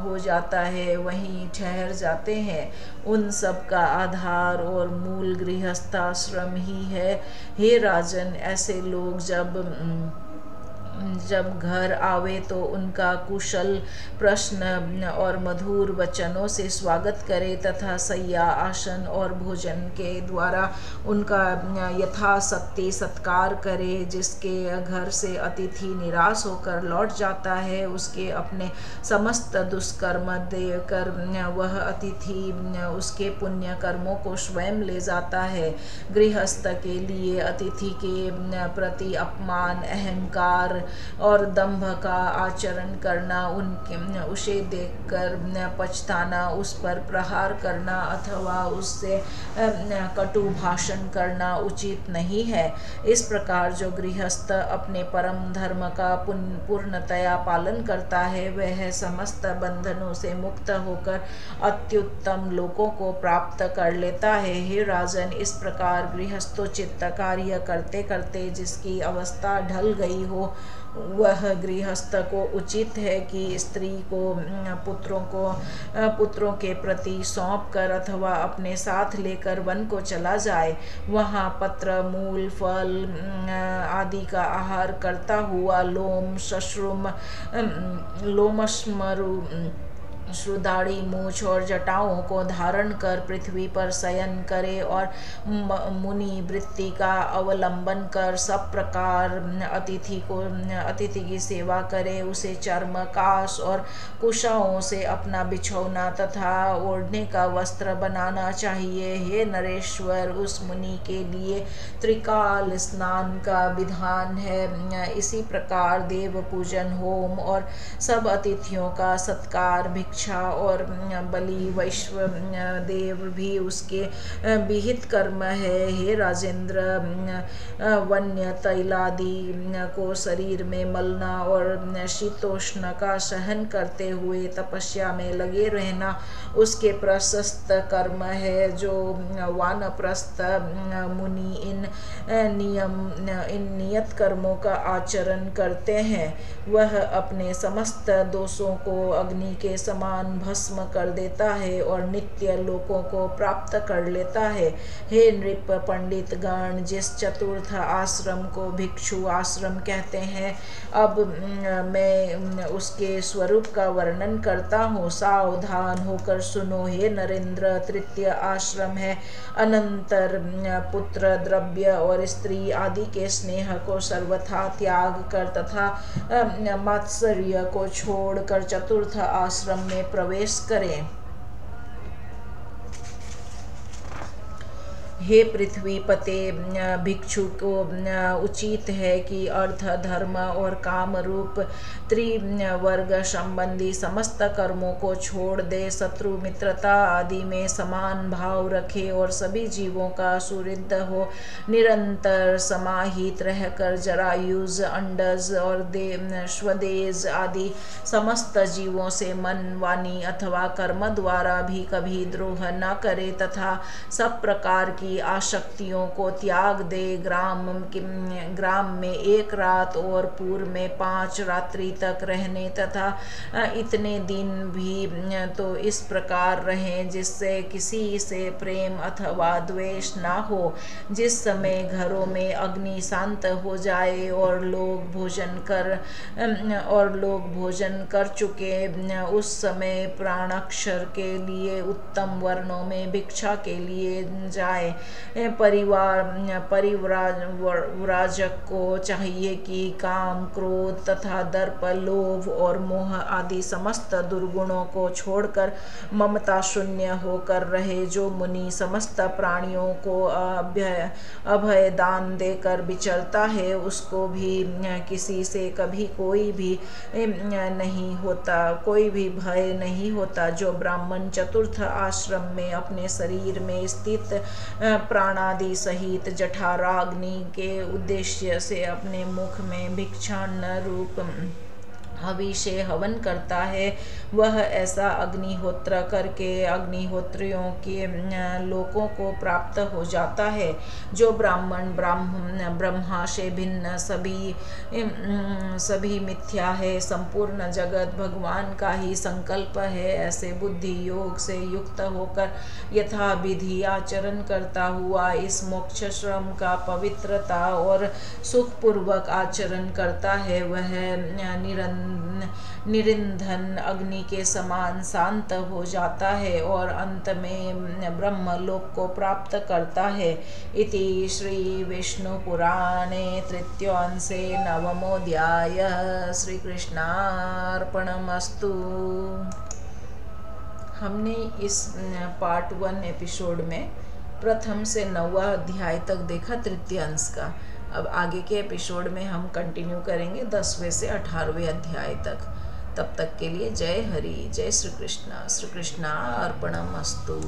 हो जाता है वहीं ठहर जाते हैं, उन सब का आधार और मूल गृहस्थाश्रम ही है। हे राजन, ऐसे लोग जब घर आवे तो उनका कुशल प्रश्न और मधुर वचनों से स्वागत करे तथा सैया, आसन और भोजन के द्वारा उनका यथाशक्ति सत्कार करे। जिसके घर से अतिथि निराश होकर लौट जाता है, उसके अपने समस्त दुष्कर्म देकर वह अतिथि उसके पुण्य कर्मों को स्वयं ले जाता है। गृहस्थ के लिए अतिथि के प्रति अपमान, अहंकार और दंभ का आचरण करना, उसे देखकर पछताना, उस पर प्रहार करना अथवा उससे कटु भाषण करना उचित नहीं है। इस प्रकार जो गृहस्थ अपने परम धर्म का पूर्णतया पालन करता है, वह समस्त बंधनों से मुक्त होकर अत्युत्तम लोकों को प्राप्त कर लेता है। हे राजन, इस प्रकार गृहस्थोचित कार्य करते करते जिसकी अवस्था ढल गई हो, वह गृहस्थ को उचित है कि स्त्री को पुत्रों के प्रति सौंप कर अथवा अपने साथ लेकर वन को चला जाए। वहाँ पत्र, मूल, फल आदि का आहार करता हुआ लोमश्मरु श्रुदाड़ी मूछ और जटाओं को धारण कर पृथ्वी पर शयन करे और मुनि वृत्ति का अवलंबन कर सब प्रकार अतिथि की सेवा करे। उसे चर्म, काश और कुशाओं से अपना बिछौना तथा ओढ़ने का वस्त्र बनाना चाहिए। हे नरेश्वर, उस मुनि के लिए त्रिकाल स्नान का विधान है। इसी प्रकार देव पूजन, होम और सब अतिथियों का सत्कार, भिक्षा भिक्षा और बलि वैश्व देव भी उसके विहित कर्म है। हे राजेंद्र, वन्य तैलादि को शरीर में मलना और शीतोष्ण का सहन करते हुए तपस्या में लगे रहना उसके प्रशस्त कर्म है। जो वानप्रस्थ मुनि इन नियत कर्मों का आचरण करते हैं वह अपने समस्त दोषों को अग्नि के समान भस्म कर देता है और नित्य लोकों को प्राप्त कर लेता है। हे नृप पंडित गण, जिस चतुर्थ आश्रम को भिक्षु आश्रम कहते हैं, अब मैं उसके स्वरूप का वर्णन करता हूँ। सावधान होकर सुनो हे नरेंद्र। तृतीय आश्रम है अनंतर पुत्र, द्रव्य और स्त्री आदि के स्नेह को सर्वथा त्याग कर तथा मात्सर्य को छोड़कर चतुर्थ आश्रम में प्रवेश करें। हे पृथ्वी पते, भिक्षु को उचित है कि अर्थ, धर्म और काम रूप त्रिवर्ग संबंधी समस्त कर्मों को छोड़ दे, शत्रु मित्रता आदि में समान भाव रखे और सभी जीवों का सुहृद हो, निरंतर समाहित रहकर जरायुज, अंडज और स्वदेश आदि समस्त जीवों से मन, वाणी अथवा कर्म द्वारा भी कभी द्रोह न करे तथा सब प्रकार की आसक्तियों को त्याग दे। ग्राम में 1 रात और पूर्व में 5 रात्रि तक रहने तथा इतने दिन भी तो इस प्रकार रहें जिससे किसी से प्रेम अथवा द्वेष ना हो। जिस समय घरों में अग्नि शांत हो जाए और लोग भोजन कर चुके, उस समय प्राणाक्षर के लिए उत्तम वर्णों में भिक्षा के लिए जाए। परिव्राजक को चाहिए कि काम, क्रोध तथा दर्प, लोभ और मोह आदि समस्त दुर्गुणों को छोड़कर ममता शून्य होकर रहे। जो मुनि समस्त प्राणियों को अभय दान देकर विचरता है उसको भी किसी से कभी कोई भी भय नहीं होता। जो ब्राह्मण चतुर्थ आश्रम में अपने शरीर में स्थित प्राणादि सहित जठराग्नि के उद्देश्य से अपने मुख में भिक्षान्न रूप हवि से हवन करता है, वह ऐसा अग्निहोत्र करके अग्निहोत्रियों के लोकों को प्राप्त हो जाता है। जो ब्राह्मण ब्रह्मा से भिन्न सभी मिथ्या है, संपूर्ण जगत भगवान का ही संकल्प है, ऐसे बुद्धि योग से युक्त होकर यथा विधि आचरण करता हुआ इस मोक्ष श्रम का पवित्रता और सुखपूर्वक आचरण करता है, वह निरंधन अग्नि के समान शांत हो जाता है और अंत में ब्रह्मलोक को प्राप्त करता है। इति श्री विष्णु पुराणे तृतीयांशे नवमोऽध्याय। श्री कृष्णार्पणमस्तु। हमने इस पार्ट 1 एपिसोड में प्रथम से 9वां अध्याय तक देखा तृतीय अंश का। अब आगे के एपिसोड में हम कंटिन्यू करेंगे 10वें से 18वें अध्याय तक। तब तक के लिए जय हरि, जय श्री कृष्णा। श्री कृष्णार्पणमस्तु।